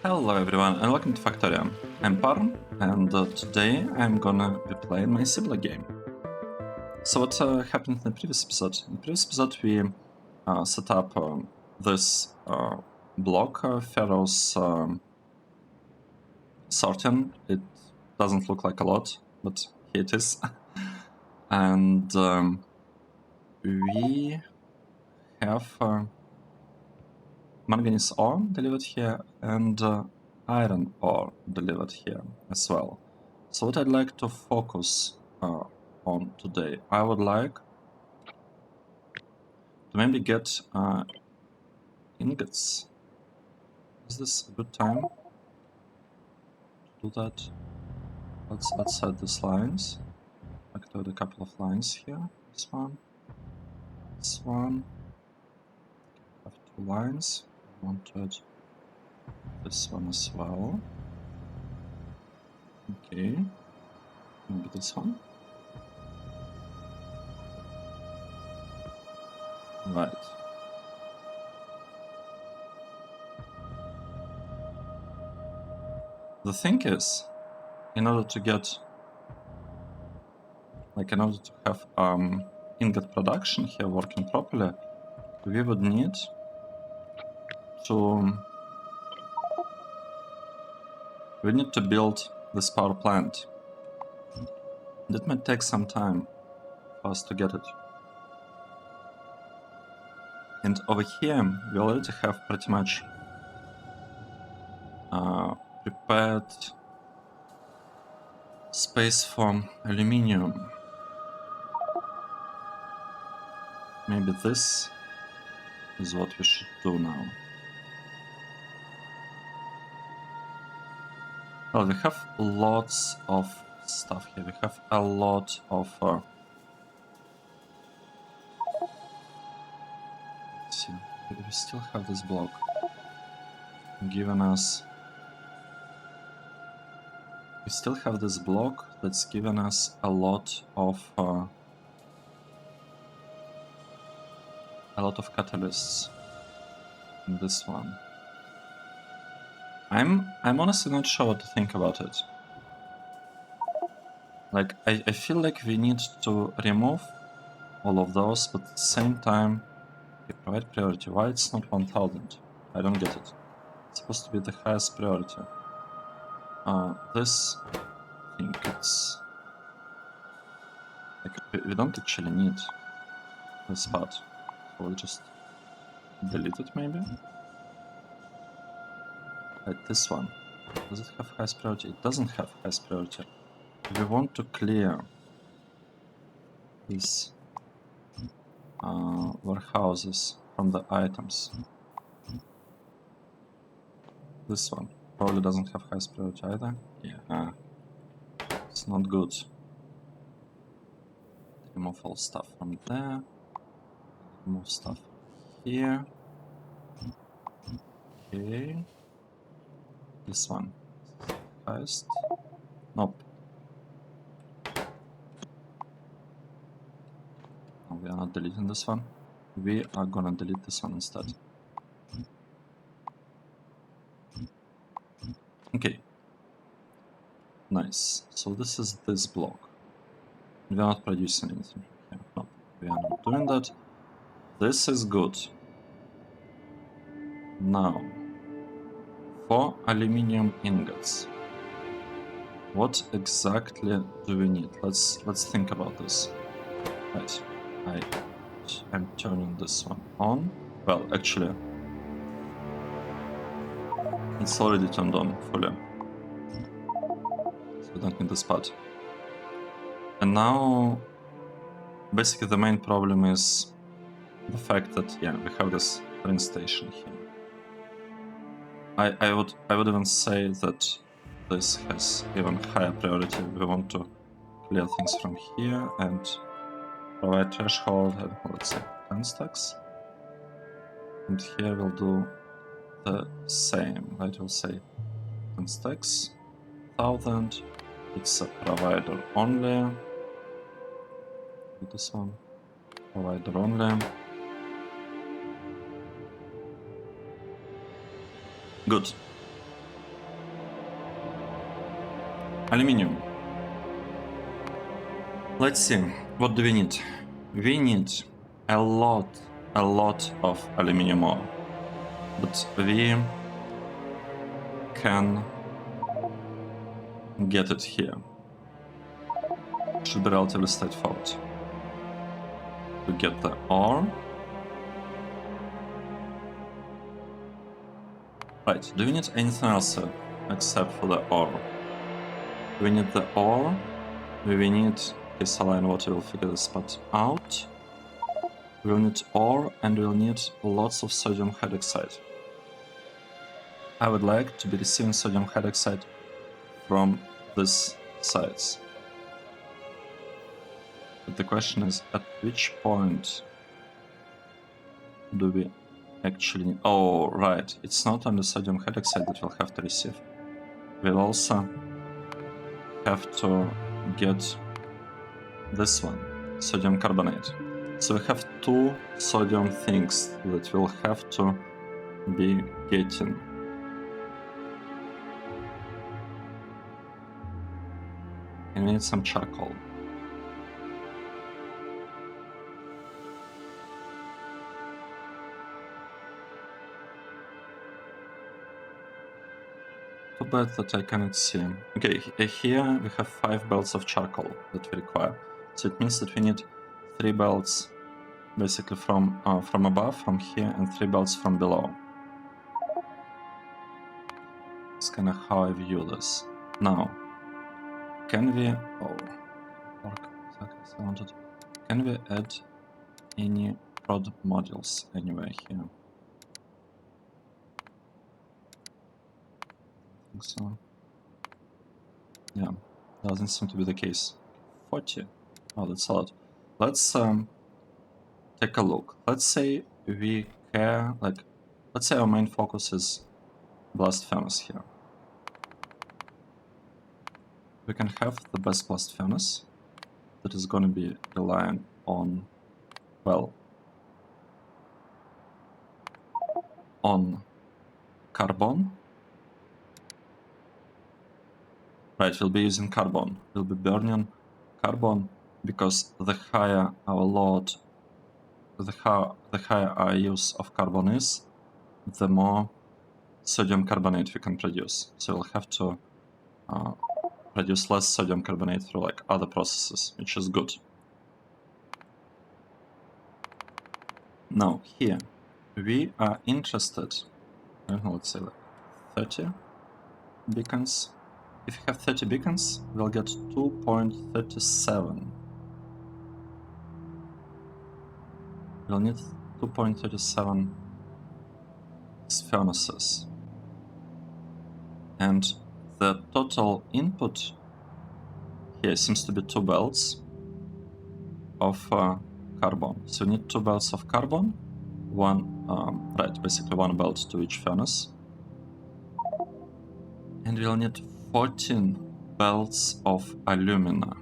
Hello everyone and welcome to Factorio. I'm Parm and today I'm gonna be playing my Seablock game. So what happened in the previous episode? In the previous episode we set up this block Pharaoh's sorting. It doesn't look like a lot, but here it is. And we have manganese ore delivered here and iron ore delivered here as well. So what I'd like to focus on today, I would like to maybe get ingots. Is this a good time to do that? Let's set these lines. Activate a couple of lines here. This one. Have two lines. I want to add this one as well. Okay. Maybe this one. Right. The thing is, in order to get, in order to have ingot production here working properly, we would need to build this power plant. That might take some time for us to get it. And over here, we already have pretty much prepared space for aluminium. Maybe this is what we should do now. Well, we have lots of stuff here. We have a lot of let's see. We still have this block giving us. We still have this block that's given us a lot of catalysts in this one. I'm honestly not sure what to think about it. Like, I feel like we need to remove all of those, but at the same time, we provide priority. Why it's not 1000? I don't get it. It's supposed to be the highest priority. This, I think it's... like, we don't actually need this part. So we'll just delete it maybe? Like this one. Does it have highest priority? It doesn't have highest priority. We want to clear these warehouses from the items. This one probably doesn't have highest priority either. Yeah, it's not good. Remove all stuff from there. Remove stuff here. Okay. This one. Highest. Nope. No, we are not deleting this one. We are gonna delete this one instead. Okay. Nice. So this is this block. We are not producing anything here. No, we are not doing that. This is good. Now, for aluminium ingots, what exactly do we need? Let's think about this. Right, I'm turning this one on. Well, actually, it's already turned on fully, so we don't need this part. And now, basically, the main problem is the fact that we have this train station here. I would even say that this has even higher priority. We want to clear things from here and provide threshold and let's say 10 stacks. And here we'll do the same, right? We'll say 10 stacks, 1000. It's a provider only. This one, provider only. Good. Aluminium. Let's see, what do we need? We need a lot of aluminium ore. But we can get it here. Should be relatively straightforward. To get the ore. Right, do we need anything else except for the ore? We need the ore. We need crystalline water, we'll figure this part out. We'll need ore and we'll need lots of sodium hydroxide. I would like to be receiving sodium hydroxide from these sides. But the question is, at which point do we actually need... Oh, right, it's not only sodium hydroxide that we'll have to receive. We'll also have to get this one, sodium carbonate. So we have two sodium things that we'll have to be getting. And we need some charcoal. Too bad that I cannot see. Okay, here we have 5 belts of charcoal that we require. So it means that we need 3 belts basically from above, from here, and 3 belts from below. That's kind of how I view this. Now, can we... Oh, exactly as I wanted. Can we add any prod modules anywhere here? I think so. Yeah, doesn't seem to be the case. 40. Oh, that's a lot. Let's take a look. Let's say we care, like, let's say our main focus is blast furnace here. We can have the best blast furnace that is going to be relying on, well, on carbon. Right, we'll be using carbon. We'll be burning carbon because the higher our load, the higher our use of carbon is, the more sodium carbonate we can produce. So we'll have to produce less sodium carbonate through like other processes, which is good. Now here we are interested, let's say like 30 beacons. If we have 30 beacons, we'll get 2.37. We'll need 2.37 furnaces. And the total input here seems to be 2 belts of carbon. So we need 2 belts of carbon, basically 1 belt to each furnace. And we'll need 14 belts of alumina.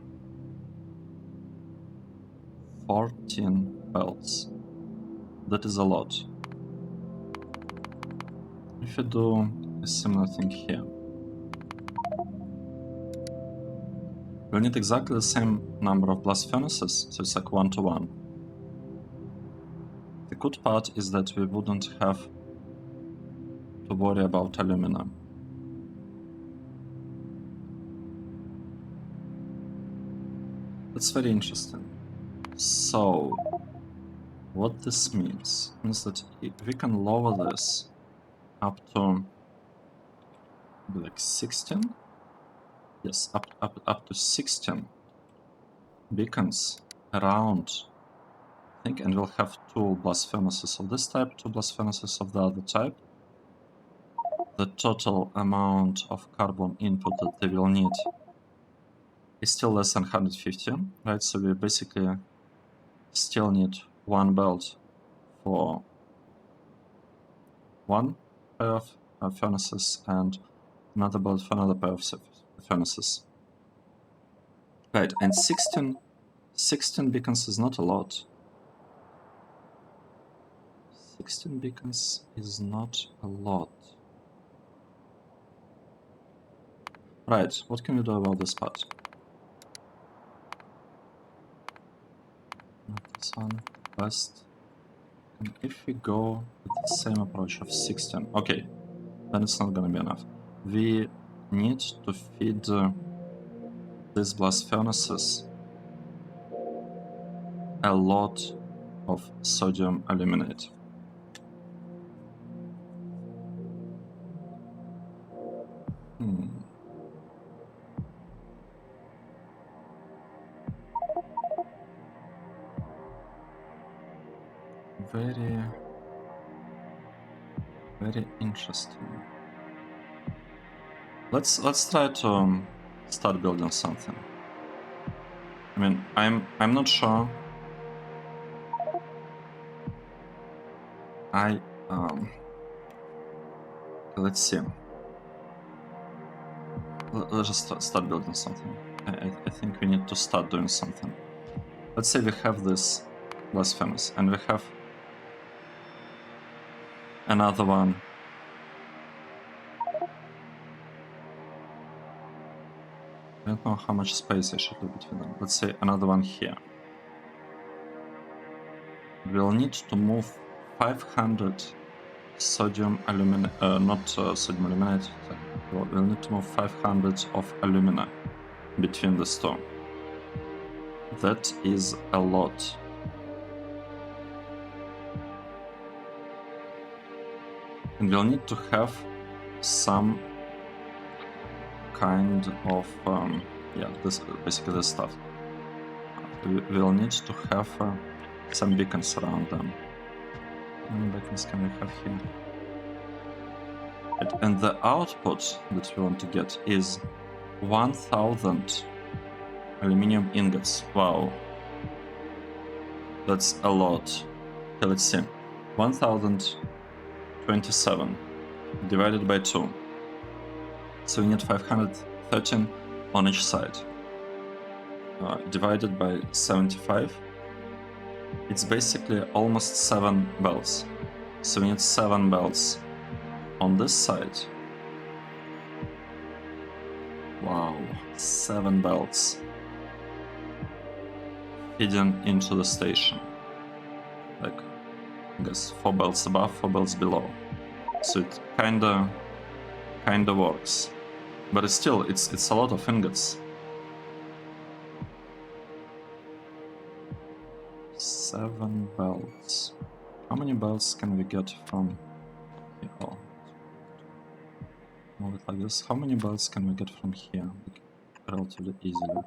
14 belts. That is a lot. If you do a similar thing here, we'll need exactly the same number of blast furnaces, so it's like 1-to-1. The good part is that we wouldn't have to worry about alumina. That's very interesting. So, what this means that we can lower this up to like 16. Yes, up to 16 beacons around, I think, and we'll have 2 blast furnaces of this type, 2 blast furnaces of the other type. The total amount of carbon input that they will need is still less than 150, right? So we basically still need 1 belt for 1 pair of furnaces and another belt for another pair of furnaces. Right, and 16 beacons is not a lot. 16 beacons is not a lot. Right, what can we do about this part? Not this one, west. And if we go with the same approach of 16, okay, then it's not gonna be enough. We need to feed these blast furnaces a lot of sodium aluminate. Very, very interesting. Let's try to start building something. I mean, I'm not sure. Let's see. Let's just start building something. I think we need to start doing something. Let's say we have this blast furnace, and we have another one. I don't know how much space I should leave between them. Let's say another one here. We'll need to move 500 sodium aluminate, not sodium aluminate. We'll need to move 500 of alumina between the two. That is a lot. And we'll need to have some kind of this basically this stuff. We'll need to have some beacons around them. How many beacons can we have here? And the output that we want to get is 1000 aluminium ingots. Wow, that's a lot. Okay, let's see. 1027 divided by 2. So we need 513 on each side. Divided by 75. It's basically almost 7 bells. So we need 7 bells on this side. Wow, 7 bells feeding into the station. Like, I guess 4 bells above, 4 bells below. So it kinda works. But it's still, it's a lot of ingots. 7 bells. How many bells can we get from here? Oh, move it like this. How many bells can we get from here? Like, relatively easily.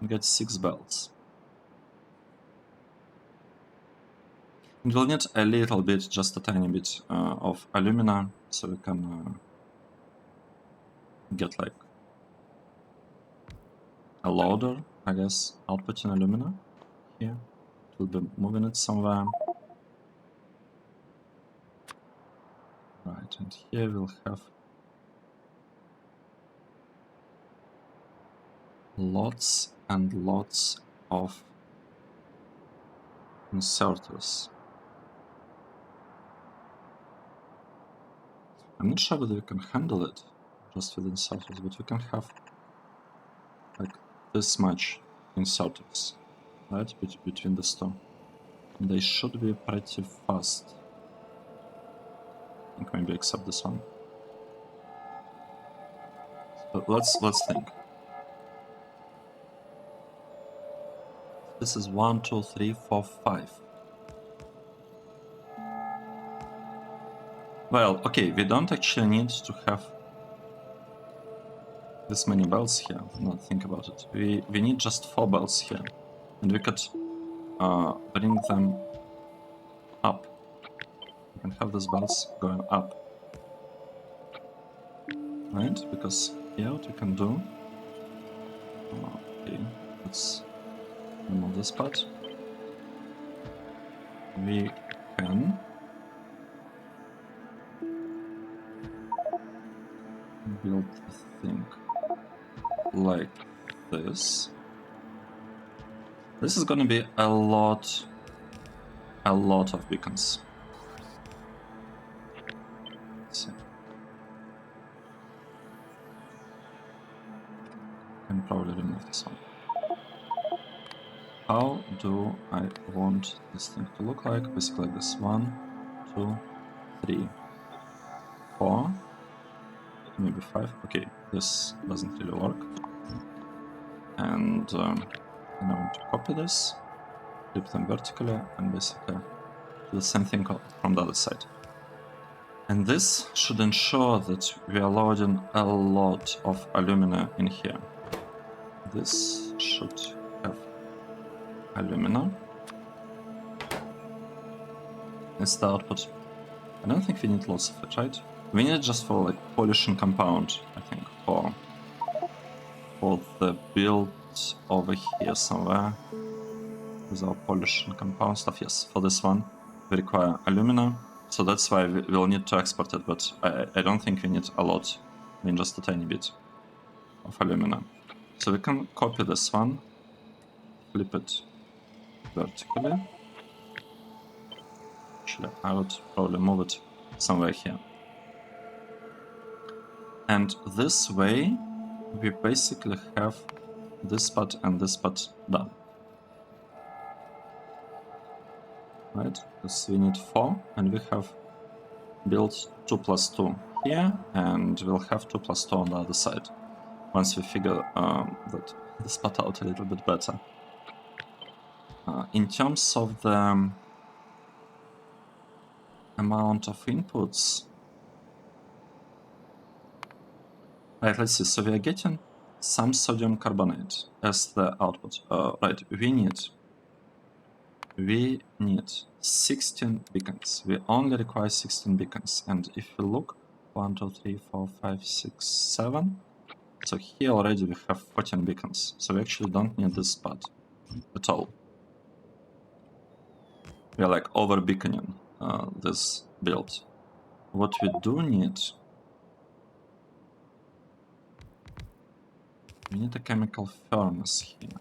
We get 6 bells. And we'll need a little bit, just a tiny bit of alumina, so we can get like a loader, I guess, outputting alumina here. We'll be moving it somewhere. Right, and here we'll have lots and lots of inserters. I'm not sure whether we can handle it just with inserters, but we can have like this much inserters, right, between the two. They should be pretty fast. I think maybe except this one. So let's think. This is 1, 2, 3, 4, 5. Well, okay, we don't actually need to have this many bells here. Now think about it. We need just 4 bells here, and we could bring them up. We can have these bells going up, right? Because here what we can do. Okay, let's remove this part. We can build a thing like this. This is gonna be a lot of beacons. Let's see. probably remove this one. How do I want this thing to look like? Basically like this. 1, 2, 3, 4, maybe 5. Okay, this doesn't really work. And then I want to copy this, flip them vertically, and basically do the same thing from the other side. And this should ensure that we are loading a lot of alumina in here. This should have alumina. It's the output. I don't think we need lots of it, right? We need it just for like polishing compound, I think, for the build over here somewhere. With our polishing compound stuff, yes. For this one, we require alumina, so that's why we'll need to export it, but I don't think we need a lot. I mean, just a tiny bit of alumina. So we can copy this one, flip it vertically. Actually, I would probably move it somewhere here. And this way, we basically have this part and this part done. Right? Because we need 4, and we have built 2 plus 2 here, and we'll have 2 plus 2 on the other side. Once we figure that this part out a little bit better. In terms of the amount of inputs, right, let's see. So we are getting some sodium carbonate as the output. Right, we need 16 beacons. We only require 16 beacons. And if we look, 1, 2, 3, 4, 5, 6, 7. So here already we have 14 beacons. So we actually don't need this part at all. We are like over beaconing this build. What we do need, we need a chemical furnace here.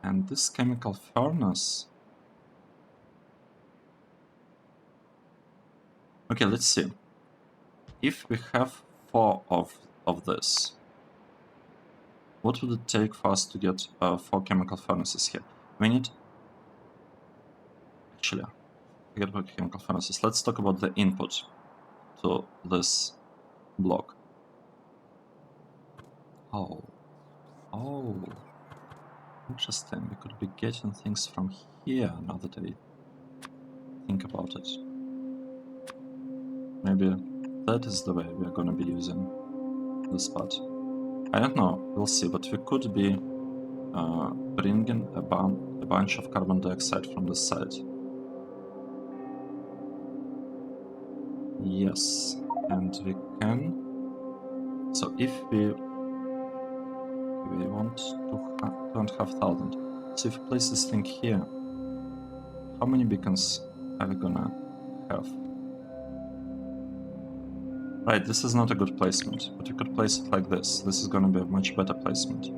And this chemical furnace, okay, let's see. If we have 4 of this, what would it take for us to get 4 chemical furnaces here? We need, actually, forget about chemical furnaces. Let's talk about the input to this block. Oh, interesting. We could be getting things from here now that I think about it. Maybe that is the way we are going to be using this part. I don't know, we'll see, but we could be bringing a bunch of carbon dioxide from this side. Yes, and we can. So if we want 2,500. So if we place this thing here, how many beacons are we gonna have? Right, this is not a good placement, but we could place it like this. This is gonna be a much better placement.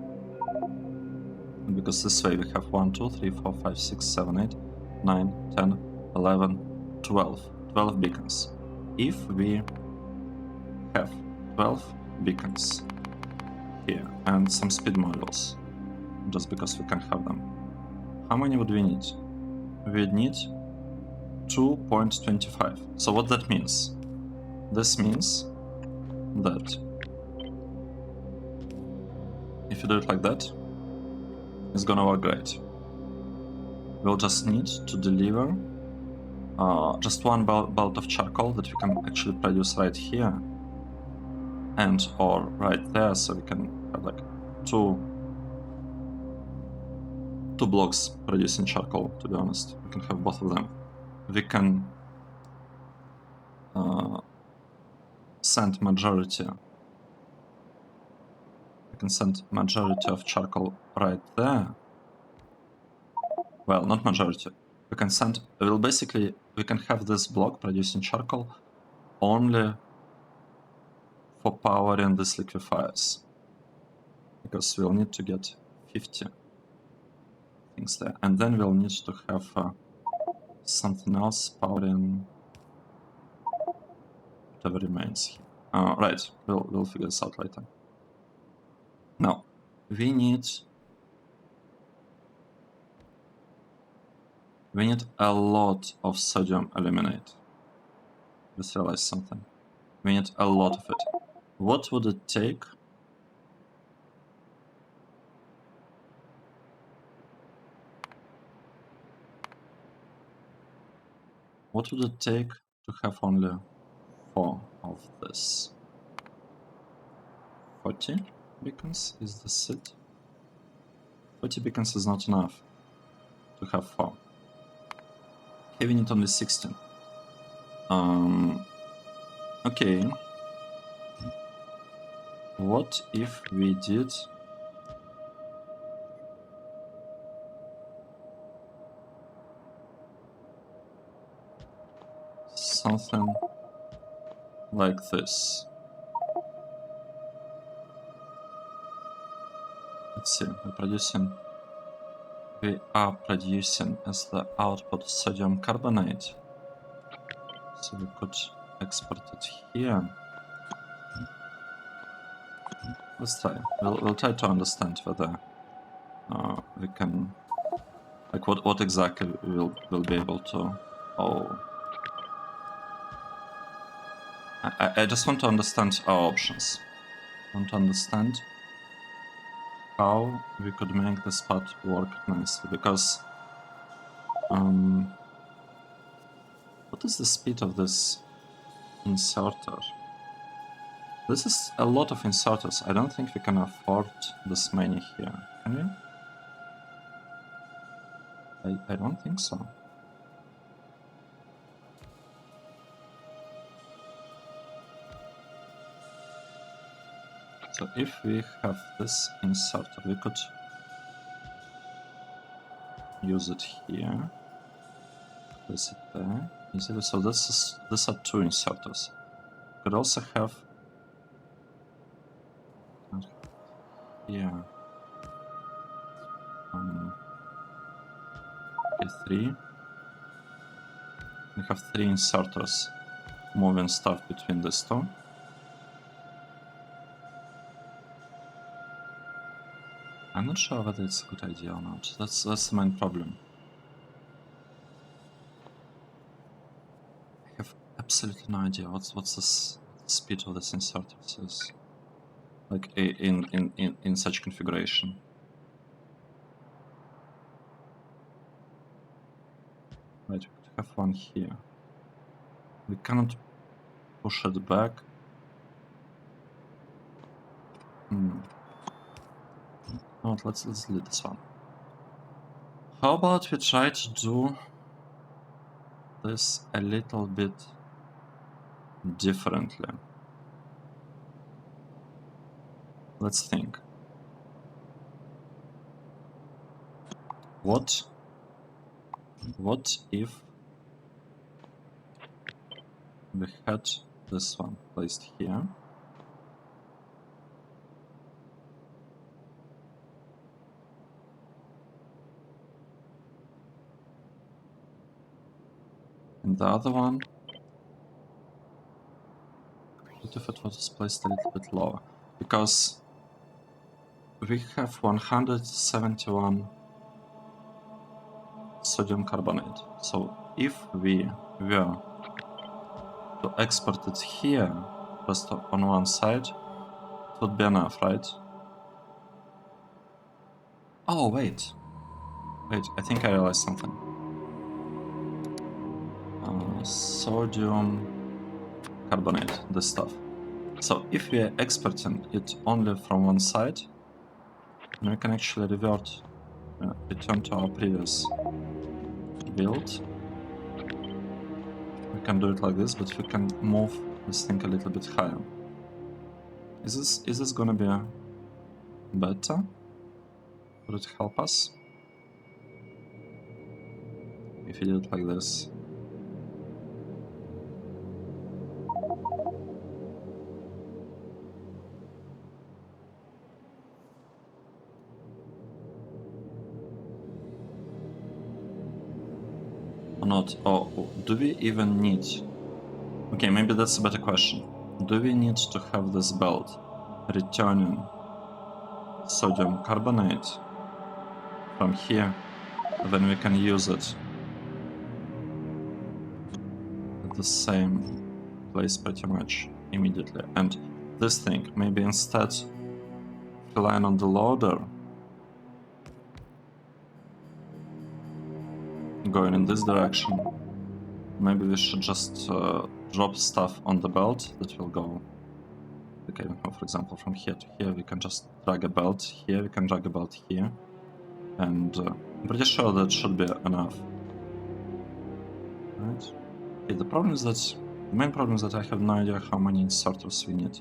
Because this way we have 1, 2, 3, 4, 5, 6, 7, 8, 9, 10, 11, 12. 12 beacons. If we have 12 beacons here and some speed modules, just because we can have them, how many would we need? We'd need 2.25. So what that means? This means that if you do it like that, it's gonna work great. We'll just need to deliver just one bolt of charcoal that we can actually produce right here and or right there, so we can have like two blocks producing charcoal. To be honest, we can have both of them. We can send majority. We can send majority of charcoal right there. Well, not majority. We can send. Well, basically, we can have this block producing charcoal only for powering these liquefiers, because we'll need to get 50 things there, and then we'll need to have something else powering whatever remains here. Right, we'll figure this out later. Now, we need a lot of sodium aluminate. Just realized something. We need a lot of it. What would it take? What would it take to have only 4 of this? 40 beacons is this it? 40 beacons is not enough to have 4. Here we need only 16. Okay. What if we did something like this? Let's see, we are producing as the output sodium carbonate. So we could export it here. Let's try. We'll try to understand whether we can, like, what exactly we'll be able to. Oh, I just want to understand our options. I want to understand how we could make this part work nicely, because what is the speed of this inserter? This is a lot of inserters. I don't think we can afford this many here. Can we? I don't think so. So if we have this inserter, we could use it here. Place it there. Easily. So these are 2 inserters. We could also have here. Okay, 3. We have 3 inserters moving stuff between these 2. I'm not sure whether it's a good idea or not. That's the main problem. I have absolutely no idea what's the speed of this inserters is, like in such configuration. Right, we could have one here. We cannot push it back. No, let's delete this one. How about we try to do this a little bit differently? Let's think. What if we had this one placed here? And the other one, what if it was placed a little bit lower? Because we have 171 sodium carbonate. So if we were to export it here, just on one side, it would be enough, right? Oh, wait, I think I realized something. Sodium carbonate, this stuff. So if we are exporting it only from one side, then we can actually return to our previous build. We can do it like this, but we can move this thing a little bit higher. Is this gonna be better? Would it help us if we did it like this? Or not? Or do we even need... Okay, maybe that's a better question. do we need to have this belt returning sodium carbonate from here, then we can use it at the same place pretty much immediately. And this thing, maybe instead relying on the loader going in this direction, maybe we should just drop stuff on the belt that will go, okay, for example, from here to here. We can just drag a belt here, we can drag a belt here, and I'm pretty sure that should be enough. Right? Okay, the problem is that, the main problem is that I have no idea how many inserters we need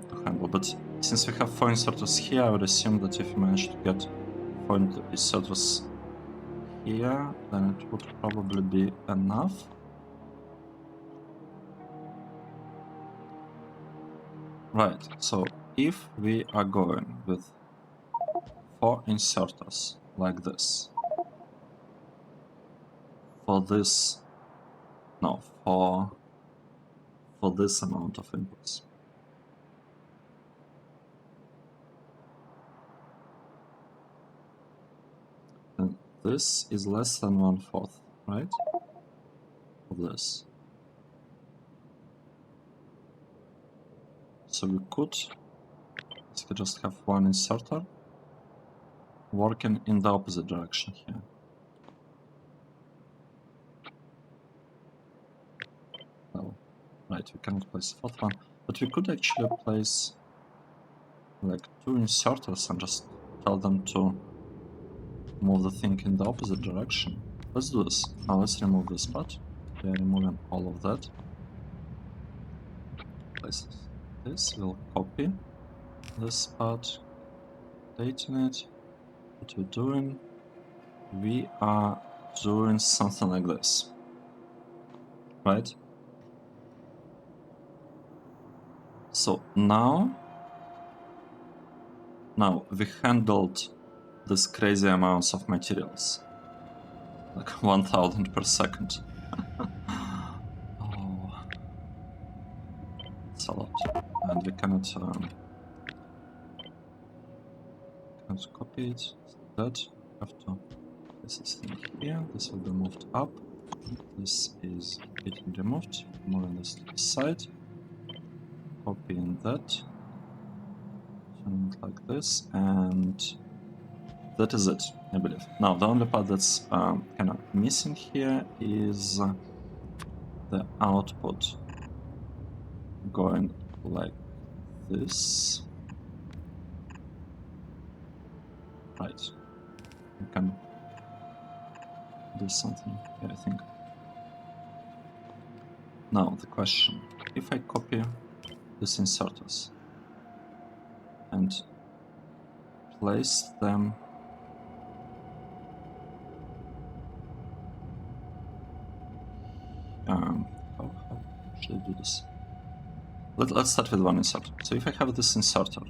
to handle, but since we have 4 inserters here, I would assume that if we manage to get 4 inserters here, then it would probably be enough. Right, so if we are going with 4 inserters like this, for this, no, for this amount of inputs, then this is less than 1/4, right, of this. So we could just have 1 inserter working in the opposite direction here. Well, right, we cannot place the 4th one, but we could actually place like 2 inserters and just tell them to move the thing in the opposite direction. Let's do this. Now let's remove this part. We are removing all of that. Place this, we'll copy this part, dating it. What we're doing, we are doing something like this, right? So now we handled these crazy amounts of materials, like 1000 per second. Oh, it's a lot, and we cannot copy it. That have to. This is in here. This will be moved up. This is getting removed. Moving this to the side. Copying that. Turning it like this, and that is it, I believe. Now the only part that's kind of missing here is the output going like this. Right. We can do something here, I think. Now the question, if I copy these inserters and place them how should I do this? Let's start with 1 inserter. So if I have this inserter,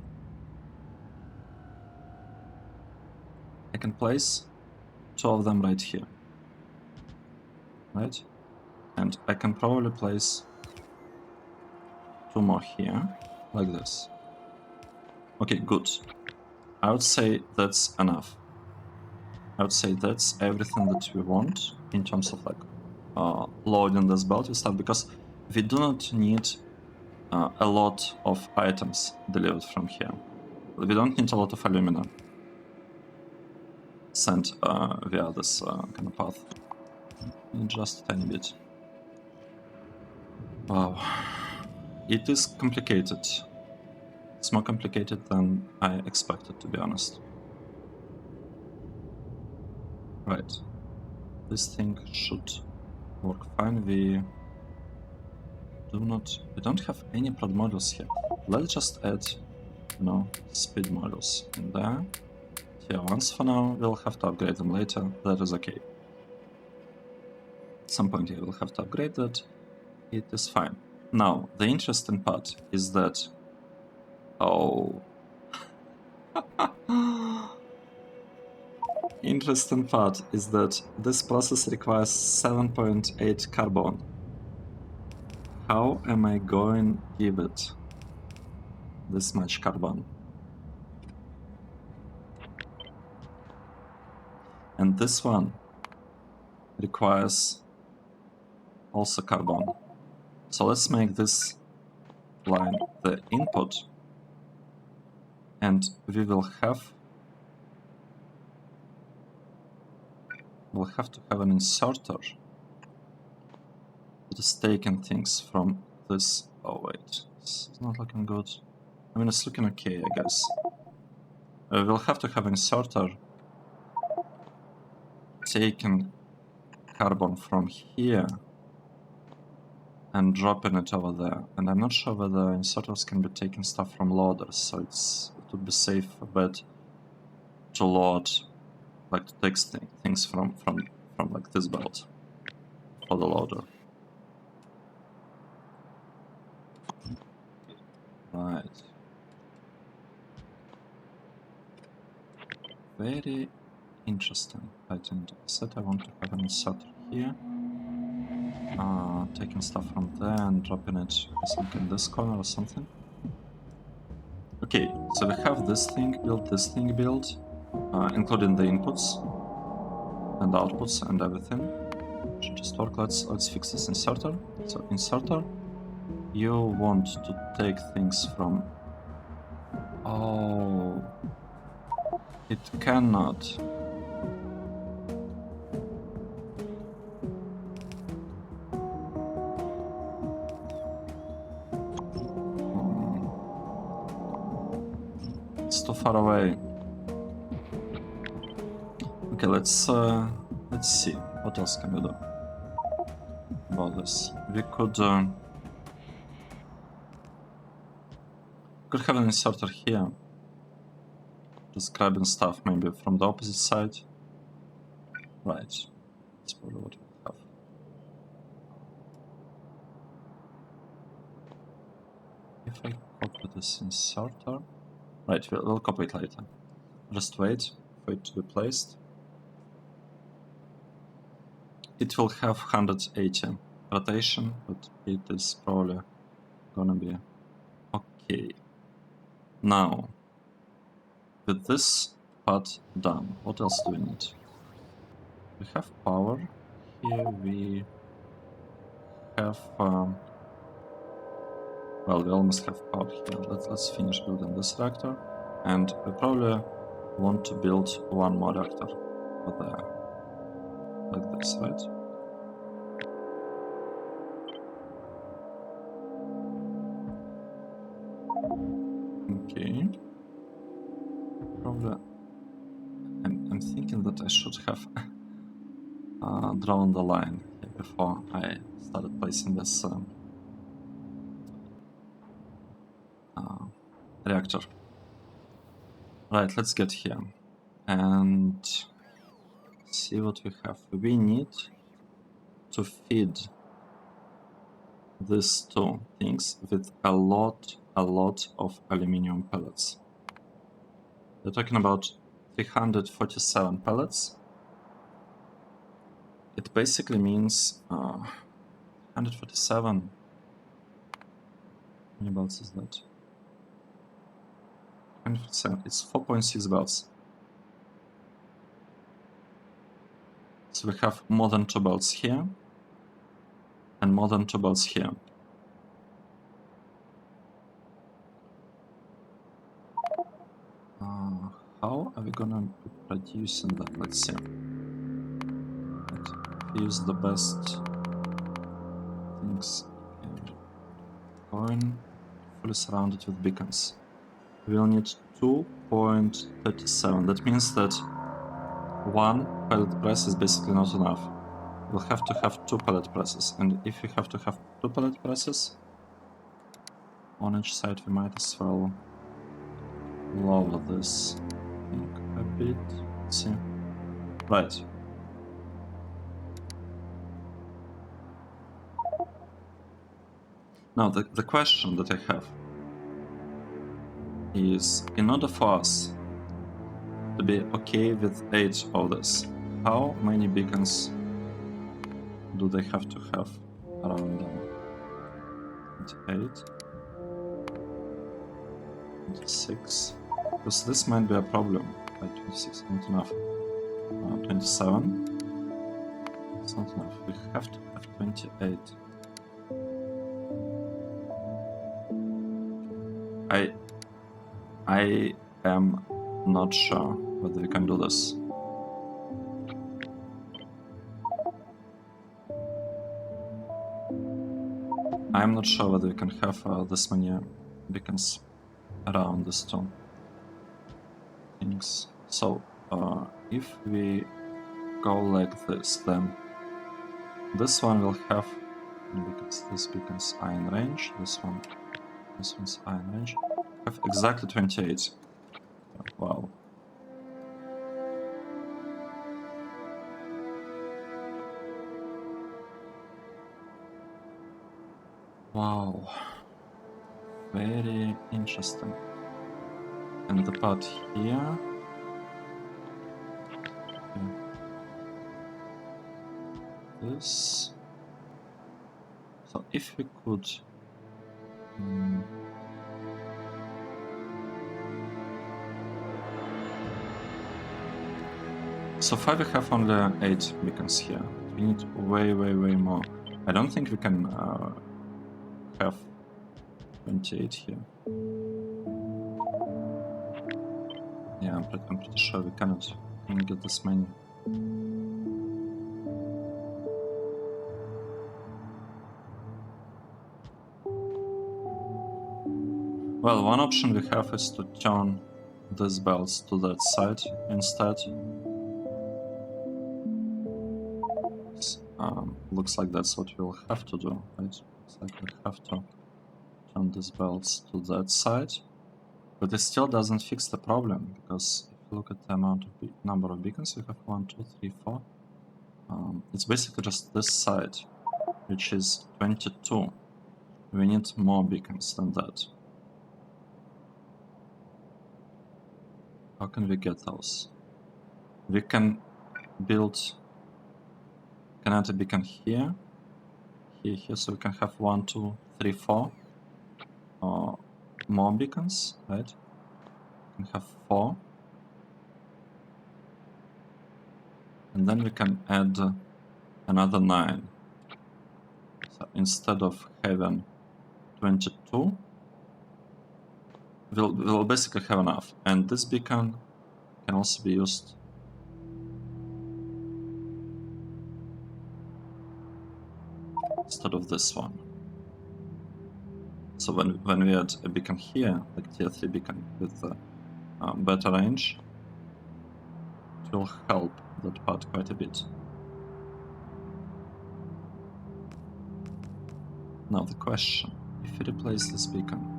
I can place 2 of them right here, right? And I can probably place 2 more here, like this. Okay, good. I would say that's enough. I would say that's everything that we want in terms of like loading this belt and stuff, because we do not need a lot of items delivered from here. We don't need a lot of aluminum sent via this kind of path. Just a tiny bit. Wow. It is complicated. It's more complicated than I expected, to be honest. Right. This thing should work fine. We don't have any prod modules here. Let's just add, speed modules in there. Tier 1s for now. We'll have to upgrade them later. That is okay. At some point I will have to upgrade that. It is fine. Now, the interesting part is that... Oh... Interesting part is that this process requires 7.8 carbon. how am I going to give it this much carbon? And this one requires also carbon. So let's make this line the input, and we will have to have an inserter that is taking things from this. Oh wait, it's not looking good. I mean, it's looking okay, I guess. We'll have to have an inserter taking carbon from here and dropping it over there. And I'm not sure whether inserters can be taking stuff from loaders, so it would be safe a bit to load, like to take things from like this belt for the loader. Right. Very interesting. I said I want to have an inserter here. Taking stuff from there and dropping it, I think, in this corner or something. Okay, so we have this thing built, including the inputs and outputs and everything. Should just work. Let's fix this inserter. So inserter, you want to take things from. Oh, it cannot. It's too far away. Okay, let's see what else can we do about this. We could have an inserter here, just grabbing stuff maybe from the opposite side. Right, that's probably what we have. If I copy this inserter, right, we'll copy it later. Just wait for it to be placed. It will have 180 rotation, but it is probably gonna be okay. Now, with this part done, what else do we need? We have power. Here we have, well, we almost have power here. Let's finish building this reactor, and we probably want to build one more reactor over there, like this, right? Okay. Probably. I'm thinking that I should have drawn the line here before I started placing this reactor. Right, let's get here and see what we have. We need to feed these two things with a lot of aluminium pellets. We're talking about 347 pellets. It basically means 147. How many belts is that? 147. It's 4.6 belts. So we have more than 2 belts here and more than 2 belts here. How are we gonna be producing that? Let's see. Let's use the best things. Coin fully surrounded with beacons. We'll need 2.37. That means that one pellet press is basically not enough. We'll have to have 2 pellet presses, and if we have to have 2 pellet presses on each side, we might as well lower this thing a bit. Let's see. Right. Now, the question that I have is, in order for us to be okay with 8 of this, how many beacons do they have to have around them? 28, 26, because this might be a problem. Right, 26 not enough. 27, it's not enough. We have to have 28. I am not sure whether we can do this. I'm not sure whether we can have this many beacons around these two things. So, if we go like this, then this one will have, because this beacons are in range, this one's are in range, have exactly 28. Wow. Wow. Very interesting. And the part here. Okay. This. So if we could. So far we have only 8 beacons here. We need way more. I don't think we can have 28 here. Yeah, I'm pretty sure we cannot get this many. Well, one option we have is to turn these belts to that side instead. Looks like that's what we'll have to do, right? Looks like we have to turn these belts to that side. But it still doesn't fix the problem, because if you look at the amount of number of beacons we have, 1, 2, 3, 4. It's basically just this side, which is 22. We need more beacons than that. How can we get those? We can build, can add a beacon here, here, so we can have 1, 2, 3, 4 more beacons, right? We can have 4. And then we can add another 9. So instead of having 22, we'll basically have enough. And this beacon can also be used instead of this one. So when we add a beacon here, like tier 3 beacon with better range, it will help that part quite a bit. Now the question, if we replace this beacon...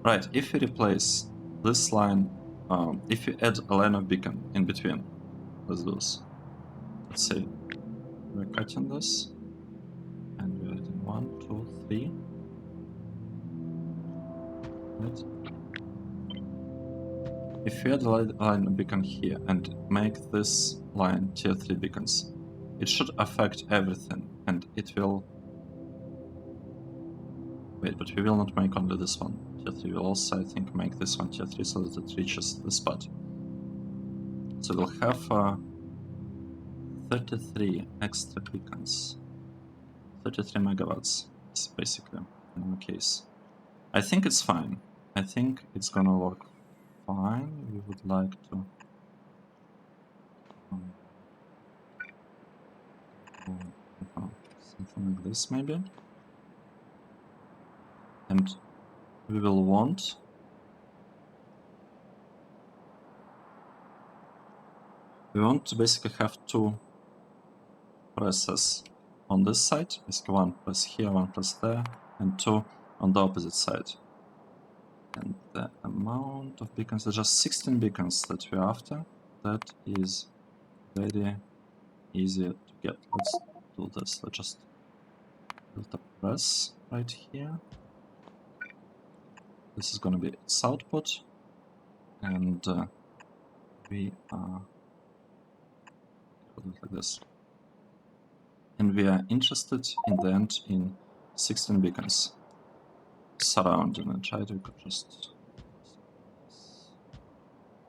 Right, if we replace this line, if we add a line of beacon in between, let's do this. Let's say we're cutting this, and we're adding 1, 2, 3. Right? If we add a line of beacon here and make this line tier 3 beacons, it should affect everything, and it will... Wait, but we will not make only this one tier 3. We'll also, I think, make this one tier 3 so that it reaches this spot. So we'll have 33 extra beacons. 33 megawatts, basically, in our case. I think it's fine. I think it's gonna work fine. We would like to... something like this, maybe. And we will want... We want to basically have 2 presses on this side. Basically 1 press here, 1 press there, and 2 on the opposite side. And the amount of beacons is just 16 beacons that we're after. That is very easy to get. Let's do this. Let's just build a press right here. This is going to be its output, and we are... Put it like this. and we are interested in the end in 16 beacons surrounding it, right? We could just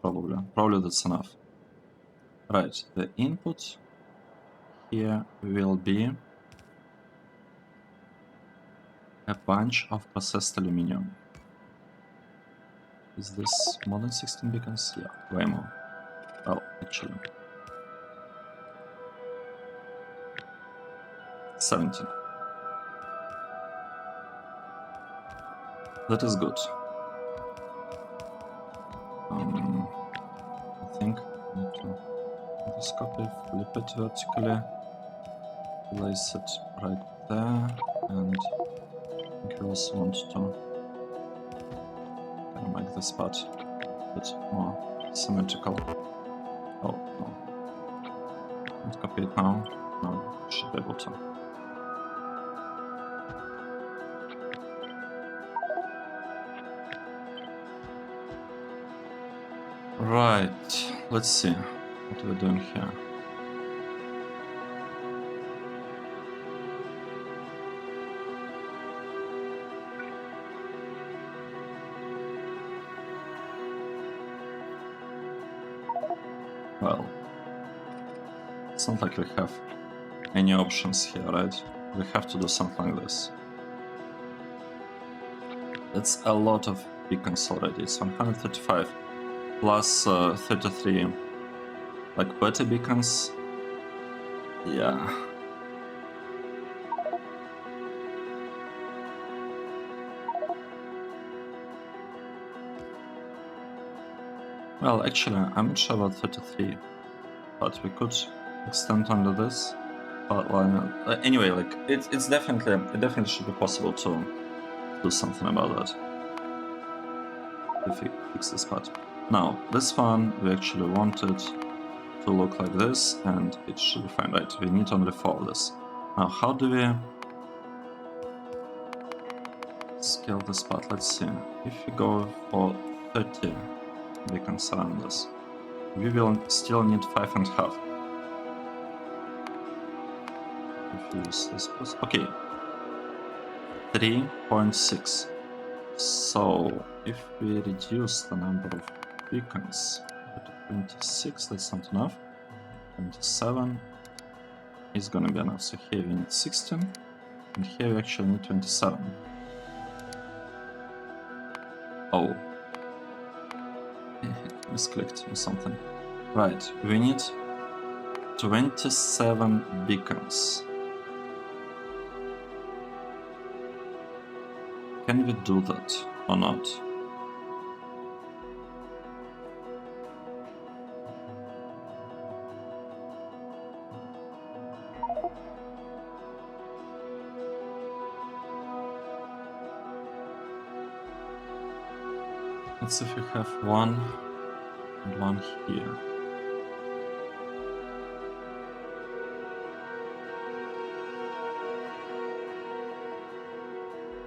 probably that's enough. Right, the input here will be a bunch of processed aluminum. Is this more than 16 beacons? Yeah, way more. Well, actually, 17. That is good. I think I need to this copy, flip it vertically, place it right there, and I think I also want to kind of make this part a bit more symmetrical. Oh, no. Can't copy it now. No, should be able to. Right, let's see what we're doing here. Well, it's not like we have any options here, right? We have to do something like this. That's a lot of beacons already. It's 135 plus 33 like better beacons. Yeah. Well, actually, I'm not sure about 33, but we could extend under this. But anyway, like it definitely should be possible to do something about that. If we fix this part. Now, this one we actually wanted to look like this, and it should be fine, right? We need only 4 of this. Now, how do we scale this part? Let's see. If we go for 30 beacons around this, we will still need 5.5. If we use this plus, okay, 3.6. So if we reduce the number of beacons to 26, that's not enough. 27 is gonna be enough. So here we need 16, and here we actually need 27. Oh, misclicked or something. Right, we need 27 beacons. Can we do that or not? Let's see if we have one and one here.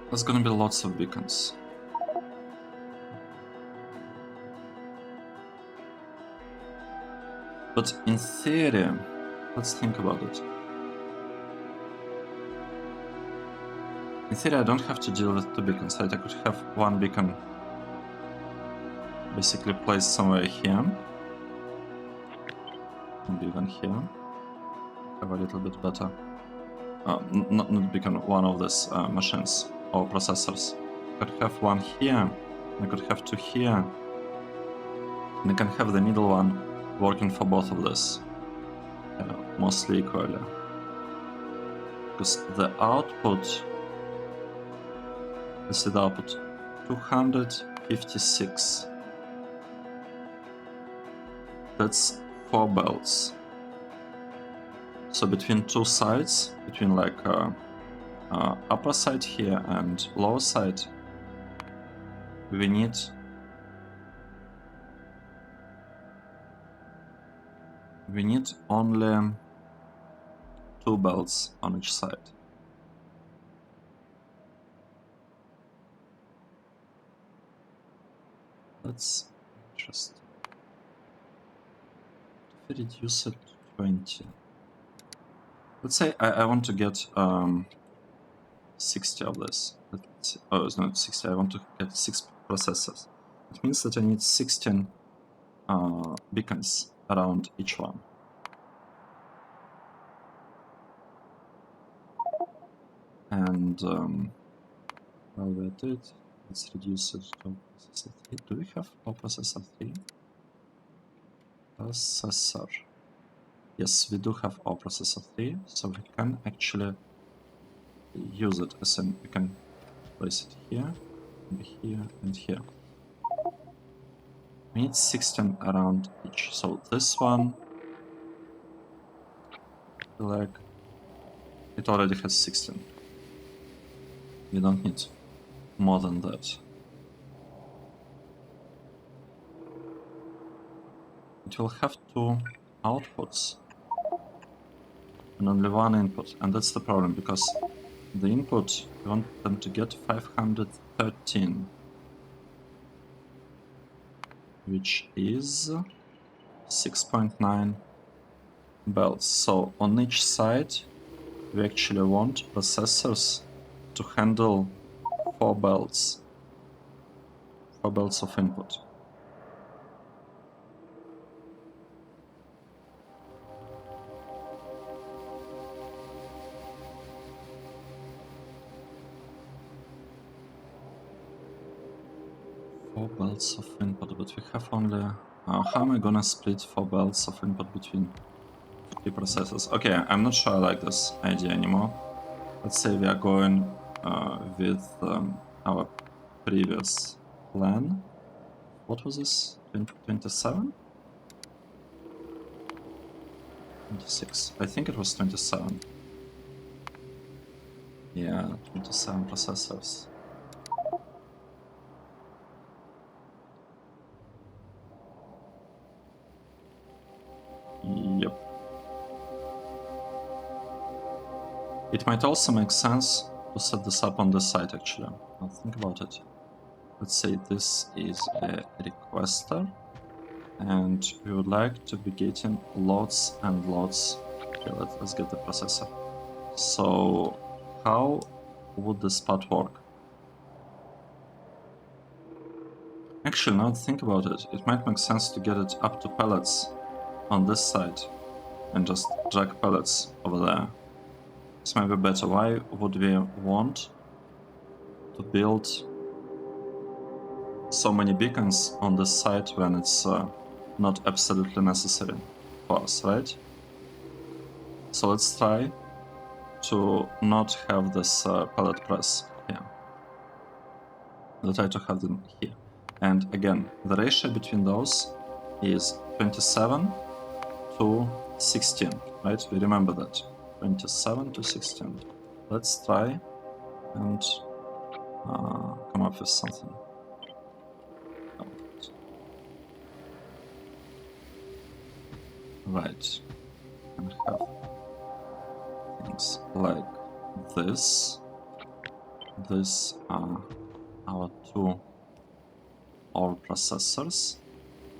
There's gonna be lots of beacons. But in theory, let's think about it. In theory, I don't have to deal with 2 beacons, right? I could have 1 beacon basically placed somewhere here. Maybe even here. Have a little bit better. Not beacon, one of these machines or processors. I could have 1 here, I could have 2 here, and I can have the middle one working for both of this, mostly equally. Because the output, let's see the output, 256. That's 4 belts. So between 2 sides, between like upper side here and lower side, we need only 2 belts on each side. That's interesting. If we reduce it to 20, Let's say I want to get 60 of this. Oh, it's not 60. I want to get 6 processors. It means that I need 16 beacons around each one. And while we're at it, let's reduce it to processor 3. Do we have all processor 3? Processor. Yes, we do have all processor 3, so we can actually use it as in we can place it here, and here. We need 16 around each. So this one, like, it already has 16. We don't need more than that. It will have 2 outputs and only 1 input, and that's the problem because the input we want them to get 513, which is 6.9 belts. So on each side we actually want processors to handle 4 belts of input. Four belts of input, but we have only... how am I gonna split 4 belts of input between 3 processors? Okay, I'm not sure I like this idea anymore. Let's say we are going with our previous plan. What was this? 27? 26. I think it was 27. Yeah, 27 processors. Yep. It might also make sense to set this up on this side, actually. Now think about it. Let's say this is a requester, and we would like to be getting lots and lots. Okay, let's get the processor. So how would this part work? Actually, now think about it. It might make sense to get it up to pellets on this side and just drag pellets over there. This might be better. Why would we want to build so many beacons on this side when it's not absolutely necessary for us, right? So let's try to not have this pellet press here. We'll try to have them here. And again, the ratio between those is 27 to 16, right? We remember that. 27 to 16. Let's try and come up with something. Right. And have things like this. These are our 2 OR processors.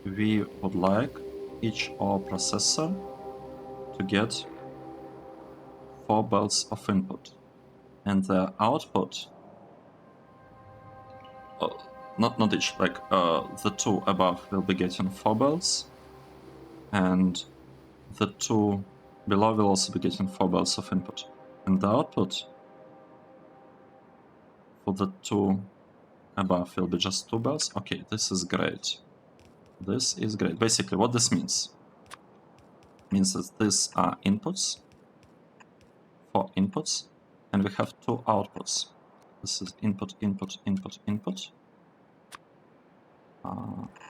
We would like each OR processor to get 4 belts of input, and the output, not each, like the 2 above will be getting 4 belts, and the 2 below will also be getting 4 belts of input, and the output for the 2 above will be just 2 belts. Okay, this is great. This is great. Basically, what this means that these are inputs, 4 inputs, and we have 2 outputs. This is input, input, input, input.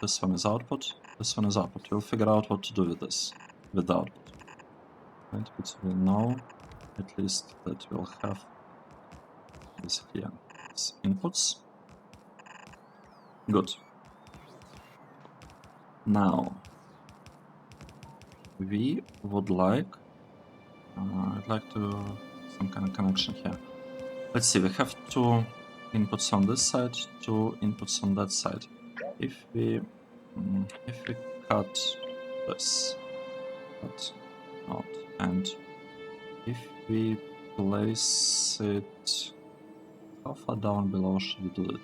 This one is output, this one is output. We'll figure out what to do with this, with the output. Right, but we know at least that we'll have basically these inputs. Good. Now, we would like, I'd like to some kind of connection here. Let's see, we have 2 inputs on this side, 2 inputs on that side. If we cut this, cut out, and if we place it, how far down below should we do it?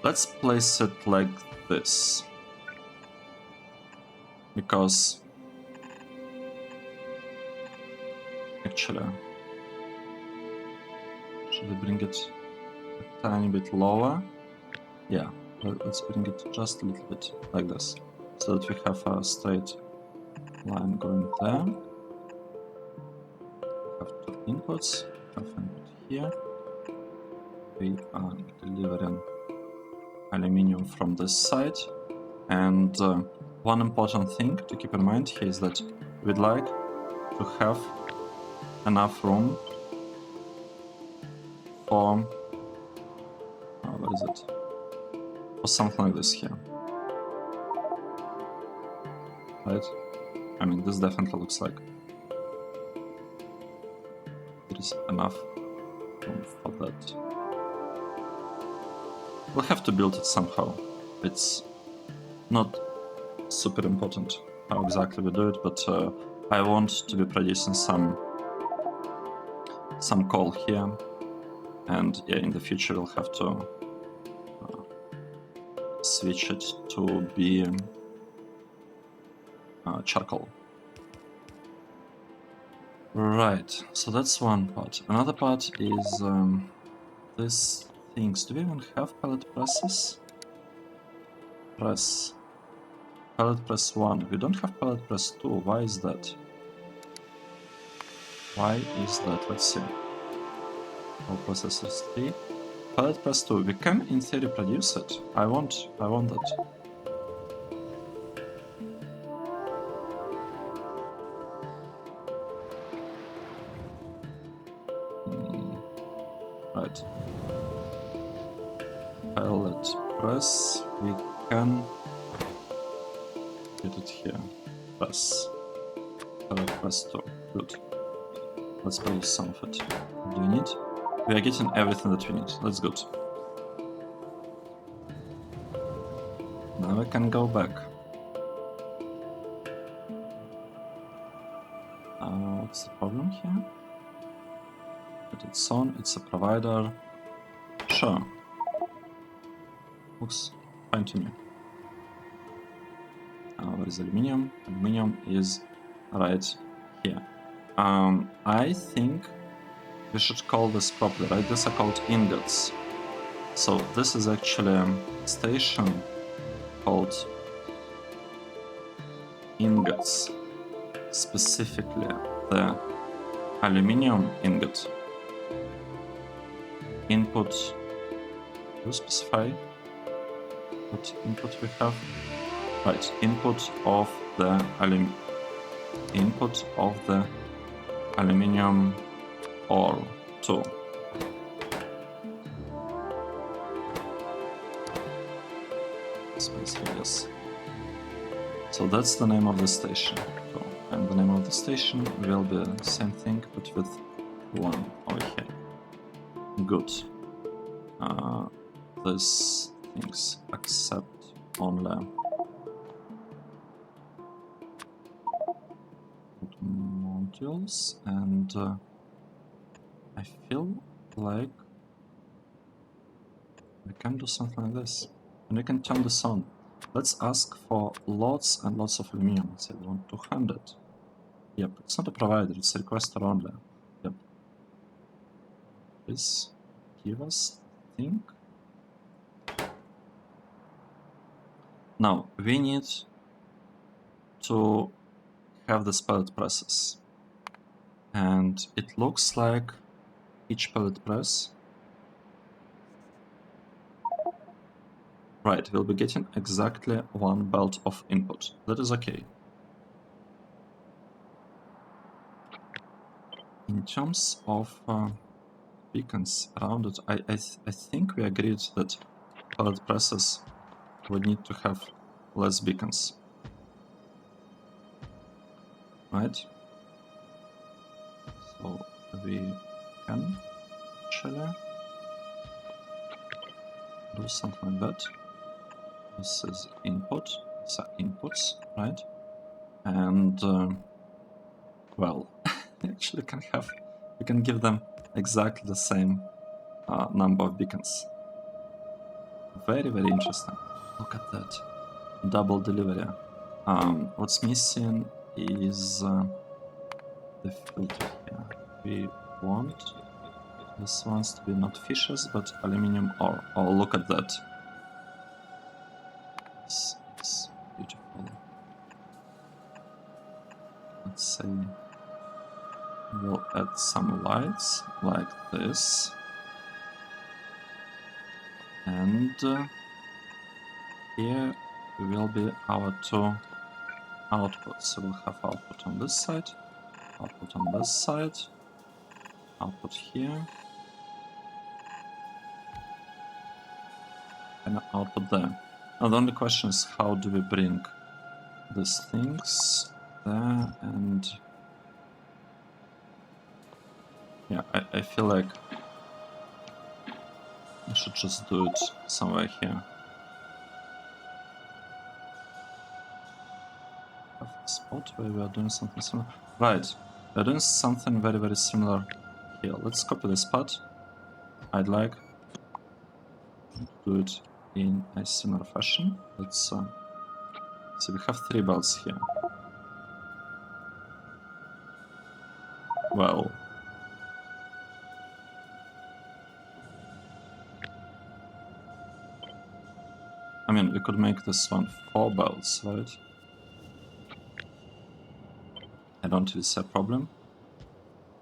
Let's place it like this, because actually, should we bring it a tiny bit lower? Yeah, let's bring it just a little bit like this, so that we have a straight line going there. We have two inputs, we have input here. We are delivering aluminium from this side, and one important thing to keep in mind here is that we'd like to have enough room for what is it? For something like this here, right? I mean, this definitely looks like there is enough room for that. We'll have to build it somehow. It's not super important how exactly we do it, but I want to be producing some coal here, and yeah, in the future we'll have to switch it to be charcoal. Right, so that's one part. Another part is these things. Do we even have pellet presses? Pellet press 1. We don't have pellet press 2. Why is that? Why is that? Let's see. All processes 3. Pellet press 2. We can in theory produce it. I want that. Right. Pellet press. We can get it here. Press. Pellet press 2. Good. Let's produce some of it. What do we need? We are getting everything that we need. That's good. Now we can go back. What's the problem here? But it's on, it's a provider. Sure. Looks fine to me. Where is aluminium? Aluminium is right here. I think we should call this properly, right? These are called ingots. So this is actually a station called ingots. Specifically the aluminium ingot. Input, do you specify what input we have? Right, input of the aluminium ore 2. Space, yes. So that's the name of the station. So, and the name of the station will be the same thing, but with 1 over here. Good. These things accept only modules, and I feel like we can do something like this, and we can turn this on. Let's ask for lots and lots of aluminium. Let's say we want 200. Yep, it's not a provider, it's a requester only. Yep. Please give us thing. Now we need to have the pellet presses, and it looks like each pellet press, right, we'll be getting exactly 1 belt of input. That is okay. In terms of beacons around it, I think we agreed that pellet presses would need to have less beacons, right? So we can actually do something like that. This is input, these are inputs, right? and well, actually we can give them exactly the same number of beacons. Very, very interesting. Look at that. Double delivery. What's missing is the filter here. We want this ones to be not fishes, but aluminium ore. Oh, look at that. This is beautiful. Let's say we'll add some lights like this. And here will be our two outputs. So we'll have output on this side, output on this side, output here, and output there. Now the only question is how do we bring these things there, and yeah, I feel like I should just do it somewhere here. Have a spot where we are doing something similar. Right, we're doing something very, very similar here. Let's copy this part. I'd like to do it in a similar fashion. Let's so we have 3 belts here. Well, I mean, we could make this one 4 belts, right? I don't really see a problem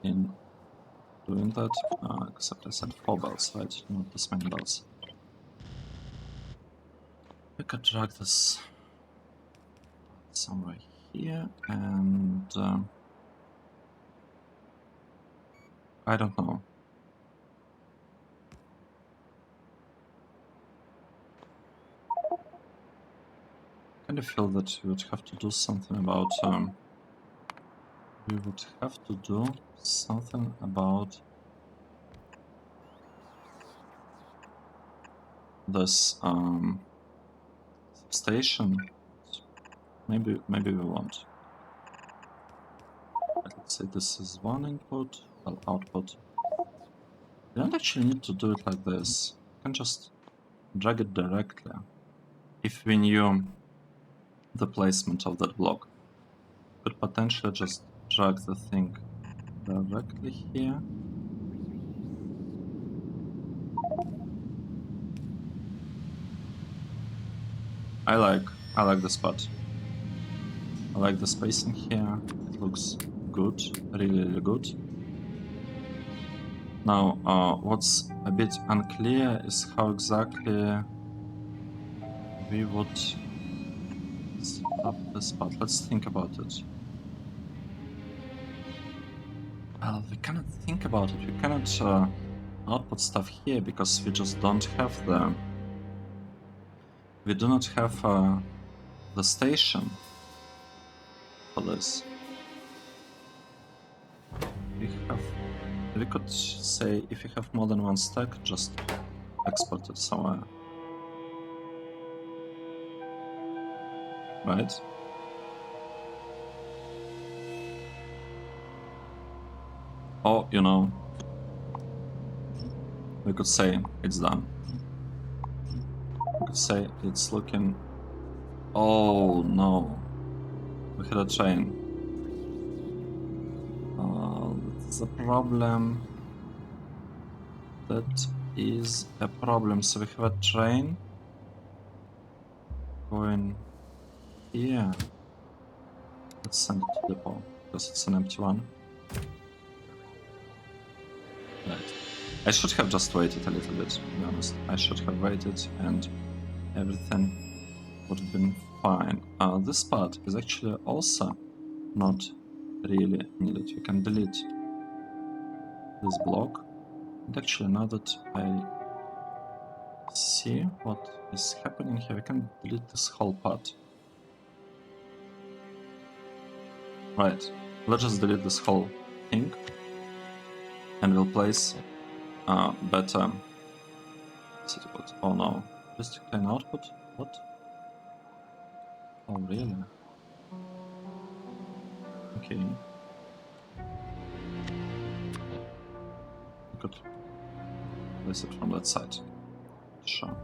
in doing that, except I said 4 belts, right? Not this many belts. We could drag this somewhere here, and I don't know. I kind of feel that we would have to do something about this station. Maybe we won't. Let's say this is one input, well, output. We don't actually need to do it like this. We can just drag it directly. If we knew the placement of that block, we could potentially just drag the thing directly here. I like the spot. I like the spacing here. It looks good, really, really good. Now, what's a bit unclear is how exactly we would stop the spot. Let's think about it. Well, we cannot think about it. We cannot output stuff here because we just don't have the... We do not have the station for this. We could say if you have more than one stack, just export it somewhere. Right? Or, you know, we could say it's done. We could say it's looking... Oh no, we had a train. That's a problem. That is a problem. So we have a train going here. Let's send it to depot because it's an empty one. Right. I should have just waited a little bit, to be honest. I should have waited and everything would have been fine. This part is actually also not really needed. You can delete this block. And actually, now that I see what is happening here, we can delete this whole part. Right, let's just delete this whole thing and we'll place better city blocks. Oh no, just decline output? What? Oh really? Okay. We could place it from that side. Sure.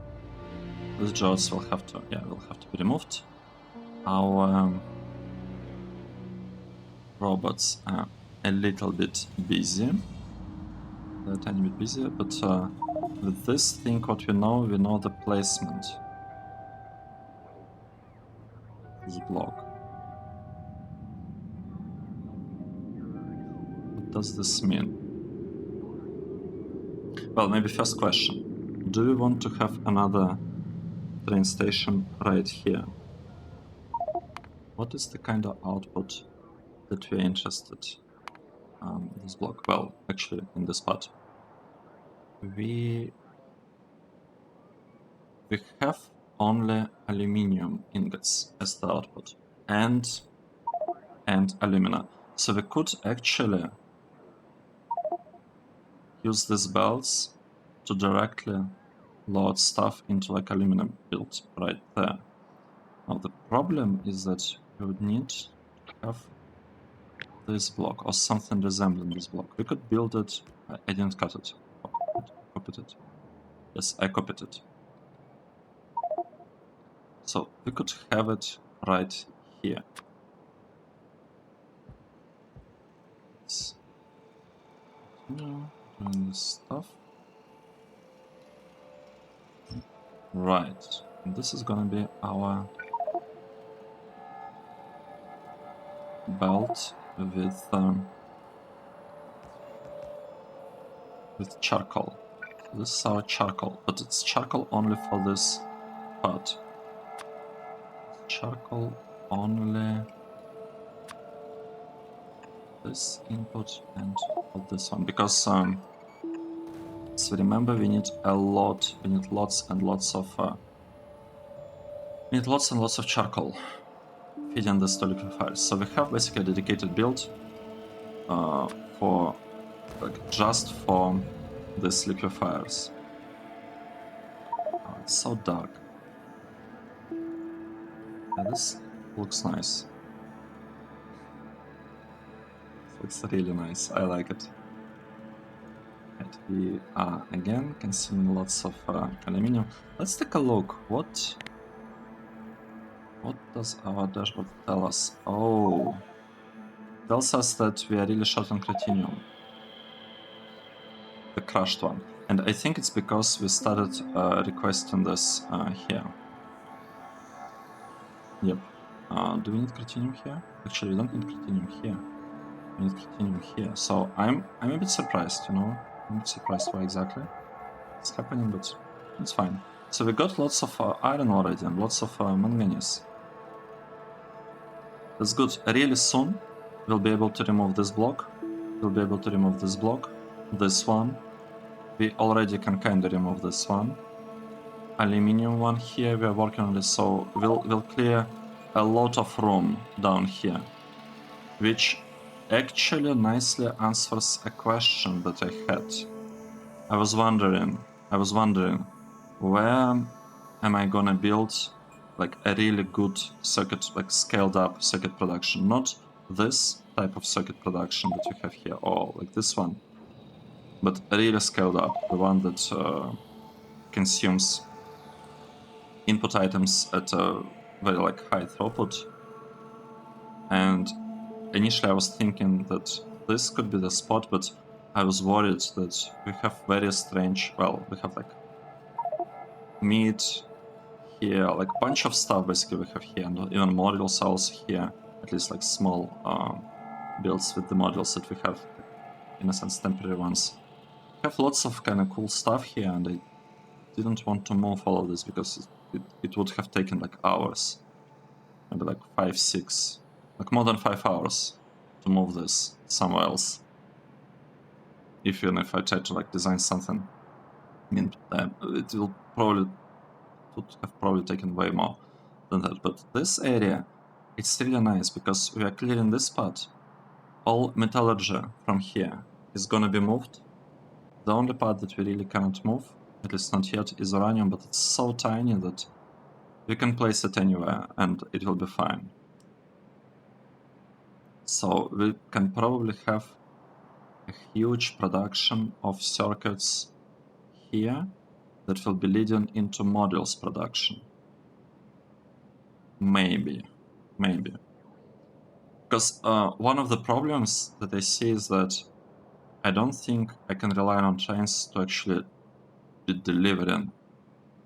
These jaws will have to, will have to be removed. Our robots are a little bit busy. A tiny bit busier, but with this thing, what we know the placement. This block. What does this mean? Well, maybe first question. Do we want to have another train station right here? What is the kind of output that we're interested in this block? Well, actually, in this part. We have only aluminium ingots as the output and alumina. So we could actually use these belts to directly load stuff into like aluminum build right there. Now the problem is that we would need to have this block or something resembling this block. We could build it. I didn't cut it. I copied it. Yes, I copied it. So we could have it right here. Let's continue doing this stuff. Right. And this is gonna be our belt with charcoal. So this is our charcoal, but it's charcoal only for this part. Charcoal only this input and for this one, because so remember we need lots and lots of charcoal feeding this to liquefiers. So we have basically a dedicated build for just for these liquefiers. Oh, it's so dark. Yeah, this looks nice. It looks really nice. I like it. Right, we are again consuming lots of aluminium. Let's take a look. What does our dashboard tell us? Oh, it tells us that we are really short on cretinium. The crushed one. And I think it's because we started requesting this here. Yep. Do we need cretinium here? Actually, we don't need cretinium here. We need cretinium here. So I'm a bit surprised, you know? I'm a bit surprised why exactly it's happening, but it's fine. So we got lots of iron already and lots of manganese. That's good. Really soon we'll be able to remove this block. We'll be able to remove this block. This one. We already can kinda remove this one. Aluminium one here we are working on this, so we'll clear a lot of room down here. Which actually nicely answers a question that I had. I was wondering, where am I gonna build like a really good circuit, like scaled up circuit production? Not this type of circuit production that you have here, or like this one, but really scaled up, the one that consumes input items at a very like high throughput. And initially I was thinking that this could be the spot, but I was worried that we have very strange, well, we have like meat here, like a bunch of stuff basically we have here, and even module cells here, at least like small builds with the modules that we have, in a sense temporary ones. We have lots of kind of cool stuff here, and I didn't want to move all of this because it would have taken like hours, maybe like 5, 6, like more than 5 hours to move this somewhere else. Even if I try to like design something, I mean, it would have probably taken way more than that. But this area, it's really nice because we are clearing this part. All metallurgy from here is gonna be moved. The only part that we really cannot move, at least not yet, is uranium, but it's so tiny that we can place it anywhere and it will be fine. So we can probably have a huge production of circuits here that will be leading into modules production. Maybe. Because one of the problems that I see is that I don't think I can rely on trains to actually be delivering,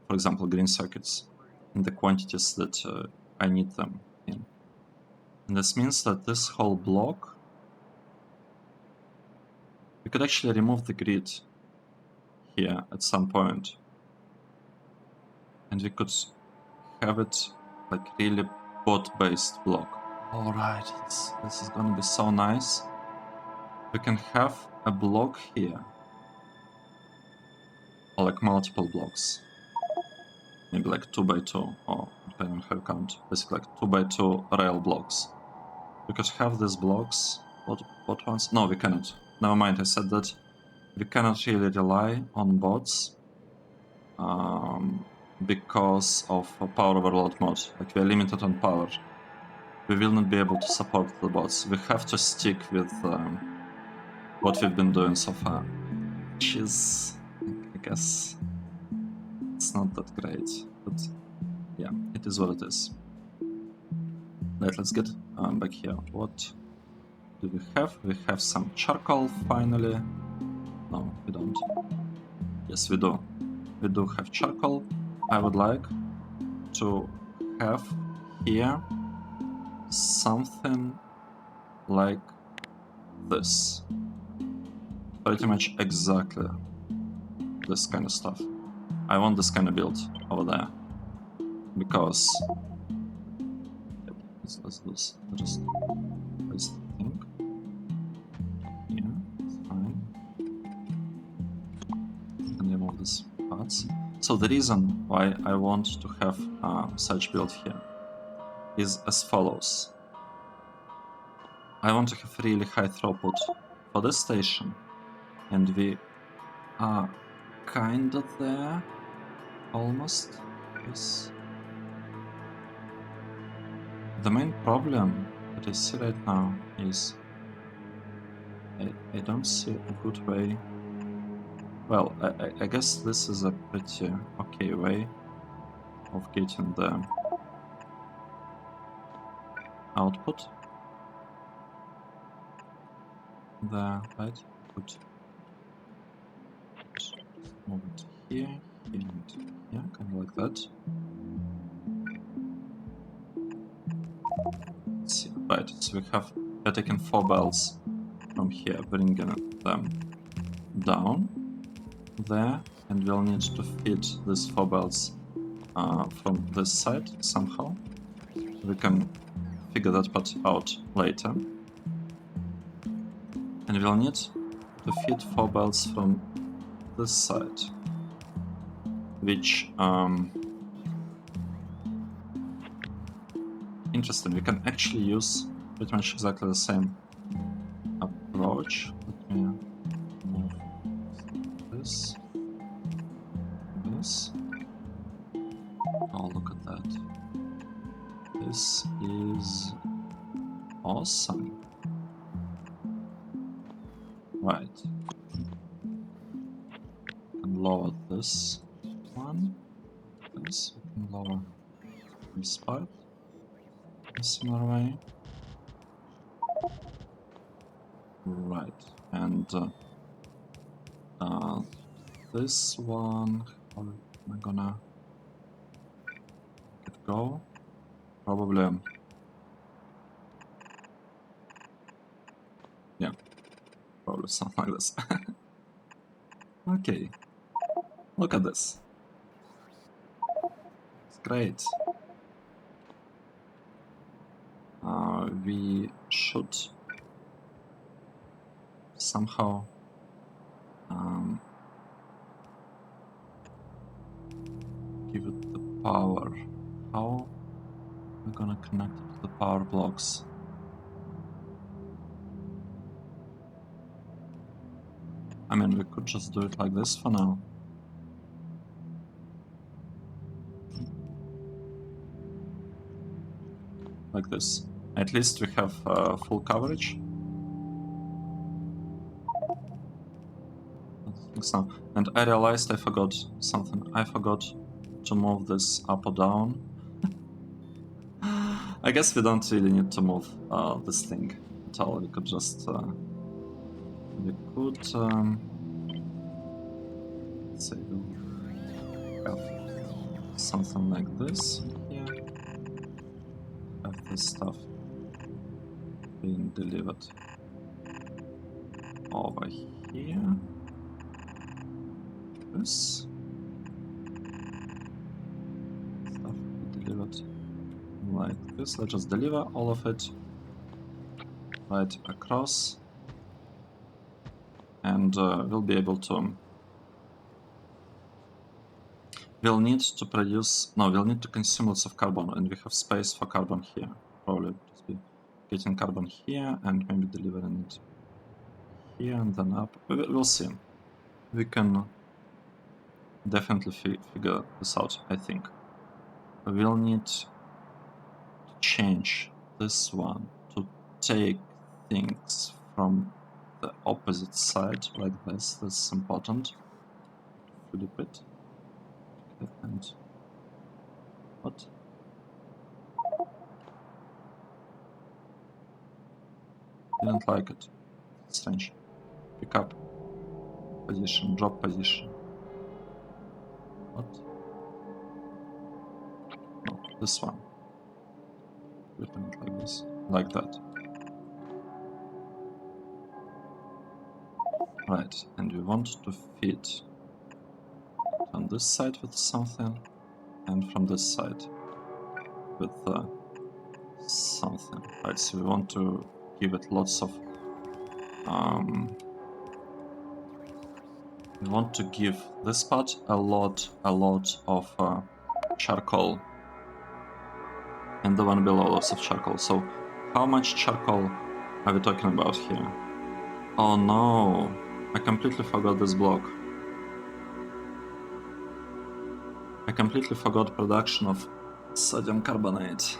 for example, green circuits in the quantities that I need them in. And this means that this whole block, we could actually remove the grid here at some point, and we could have it like really bot-based block. Alright, this is gonna be so nice. We can have a block here, or like multiple blocks. Maybe like 2 by 2, or depending on how you count, basically like 2 by 2 rail blocks. We could have these blocks. What ones? No, we cannot. Never mind, I said that we cannot really rely on bots because of a power overload mod. Like, we are limited on power. We will not be able to support the bots. We have to stick with what we've been doing so far, which is, I guess, it's not that great, but yeah, it is what it is. Right, let's get back here. What do we have? We have some charcoal finally. No, we don't. Yes, we do. We do have charcoal. I would like to have here something like this. Pretty much exactly this kind of stuff. I want this kind of build over there. Because... Yep, let's just place the thing. Yeah, it's fine. And remove these parts. So the reason why I want to have such build here is as follows. I want to have really high throughput for this station, and we are kind of there, almost. Yes. The main problem that I see right now is I don't see a good way. Well, I guess this is a pretty okay way of getting the output there, right? Good. Just move it here, and here, kind of like that. Let's see. Right, so we're taking 4 bells from here, bringing them down there, and we'll need to feed these 4 bells from this side somehow. We can figure that part out later. And we'll need to feed 4 bells from this side, which interesting. We can actually use pretty much exactly the same approach. Let me move this. Oh, look at that. This is awesome. Right. We can lower this one. This. We can lower this part in a similar way. Right. And this one, how am I gonna let it go? Probably. Yeah. Probably something like this. Okay. Look at this. It's great. We should somehow give it the power. How are we gonna connect it to the power blocks? I mean, we could just do it like this for now. Like this. At least we have full coverage. So, and I realized I forgot something. I forgot to move this up or down. I guess we don't really need to move this thing at all. We could just let's say we'll have something like this here. Have this stuff being delivered over here. This stuff be delivered like this. Let's just deliver all of it right across, and we'll be able to. We'll need to produce. No, we'll need to consume lots of carbon, and we have space for carbon here. Probably just be getting carbon here and maybe delivering it here and then up. We'll see. We can definitely figure this out, I think. We'll need to change this one to take things from the opposite side like this. That's important. Flip it. And what? Didn't like it. Strange. Pick up position, drop position. What? No, this one. Flipping it like this, like that. Right, and we want to fit on this side with something, and from this side with something. Right, so we want to give it lots of we want to give this part a lot of charcoal, and the one below lots of charcoal. So how much charcoal are we talking about here? Oh no, I completely forgot this block. I completely forgot production of sodium carbonate.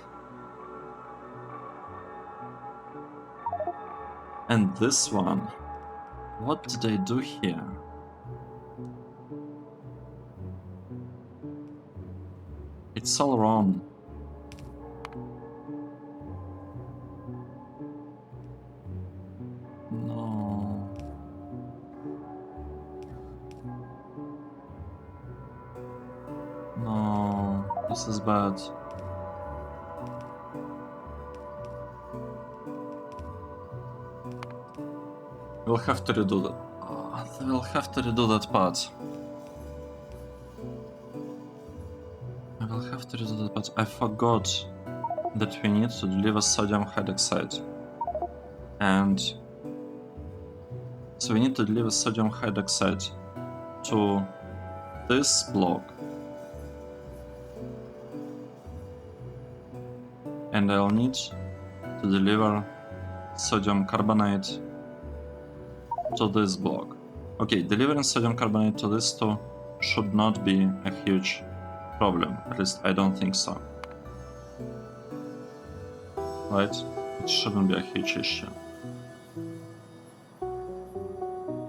And this one, what did I do here? It's all wrong. No. No, this is bad. We'll have to redo that. We'll have to redo that part. I will have to redo that part. I forgot that we need to deliver sodium hydroxide. And so we need to deliver sodium hydroxide to this block. And I'll need to deliver sodium carbonate to this block. Okay, delivering sodium carbonate to this two should not be a huge problem. At least I don't think so. Right? It shouldn't be a huge issue.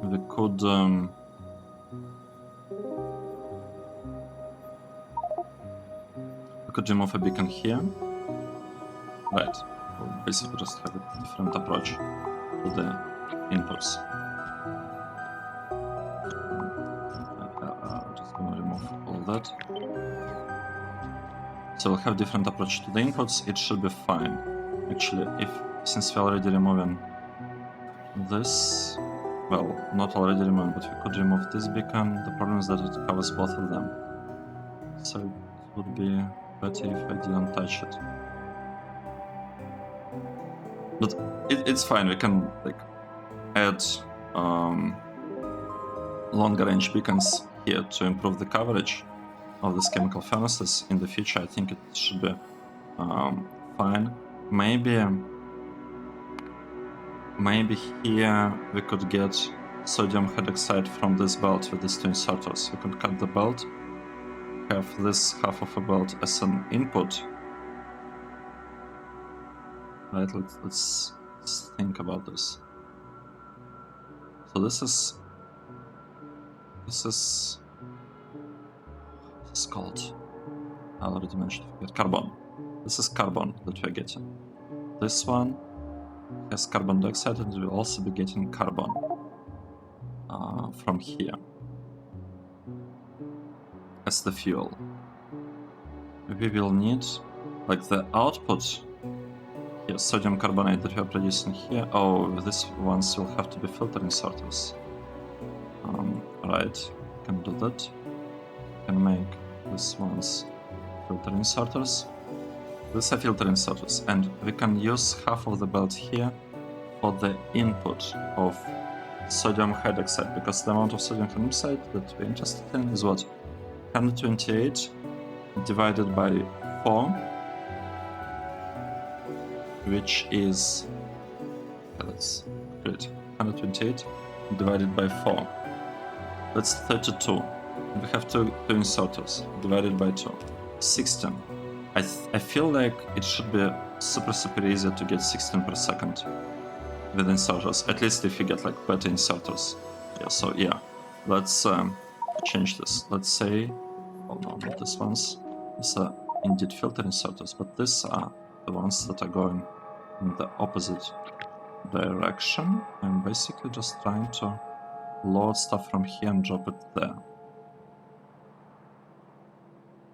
We could remove a beacon here. Right. We'll basically just have a different approach to the inputs. Just gonna remove all that. So we'll have different approach to the inputs. It should be fine. Actually, since we're already removing this, well, not already removing, but we could remove this beacon. The problem is that it covers both of them. So it would be better if I didn't touch it. But it's fine. We can like add longer range beacons here to improve the coverage of these chemical furnaces in the future. I think it should be fine. Maybe here we could get sodium hydroxide from this belt with these two inserters. We could cut the belt, have this half of a belt as an input, Right, let's think about this. So this is called, I already mentioned it, carbon. This is carbon that we're getting. This one has carbon dioxide, and we'll also be getting carbon from here as the fuel. We will need, like, the output here, sodium carbonate that we are producing here. Oh, these ones will have to be filtering sorters. Right, can do that. Can make these ones filtering sorters. These are filtering sorters, and we can use half of the belt here for the input of sodium hydroxide, because the amount of sodium hydroxide that we're interested in is what? 128 divided by 4, which is, let's calculate, 128 divided by 4. That's 32. And we have two inserters divided by 2. 16. I feel like it should be super easy to get 16 per second with inserters, at least if you get like better inserters. Yeah, so yeah, let's change this. Let's say, oh no, not these ones. These are indeed filter inserters, but these are the ones that are going in the opposite direction. I'm basically just trying to load stuff from here and drop it there.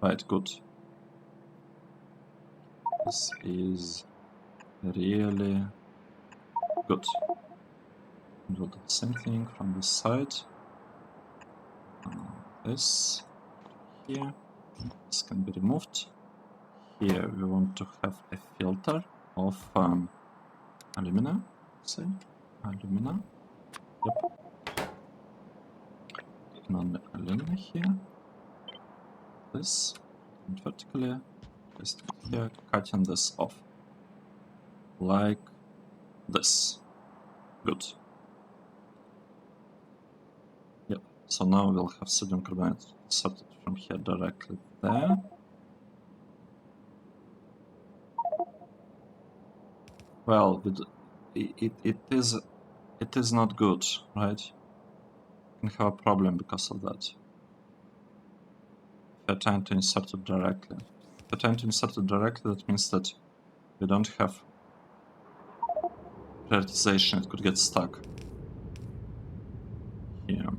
Right, good. This is really good. We'll do the same thing from this side. This here. This can be removed. Here we want to have a filter of alumina. Say alumina. Yep. Clicking on the alumina here. This and vertically. Just here, cutting this off. Like this. Good. Yep. So now we'll have sodium carbonate sorted from here directly there. Well, it is not good, right? You can have a problem because of that. If you're trying to insert it directly. If you're trying to insert it directly, that means that we don't have prioritization. It could get stuck here.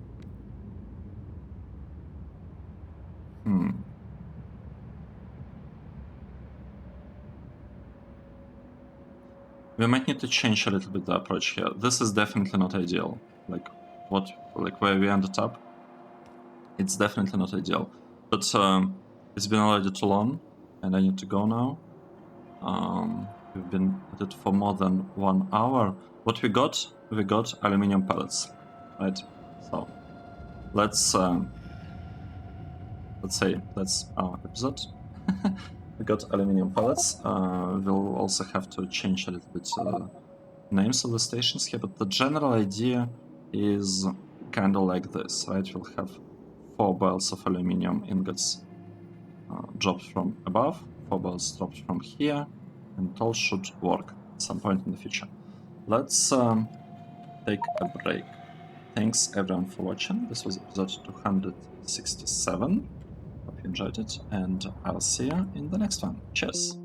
We might need to change a little bit the approach here. This is definitely not ideal. Like where we ended up, it's definitely not ideal. But it's been already too long, and I need to go now. We've been at it for more than 1 hour. What we got? We got aluminium pellets, right? So let's say that's our episode. We got aluminium pellets. We'll also have to change a little bit names of the stations here, but the general idea is kind of like this, right? We'll have 4 bales of aluminium ingots dropped from above, 4 bales dropped from here, and it all should work at some point in the future. Let's take a break. Thanks everyone for watching. This was episode 267. Hope you enjoyed it, and I'll see you in the next one. Cheers!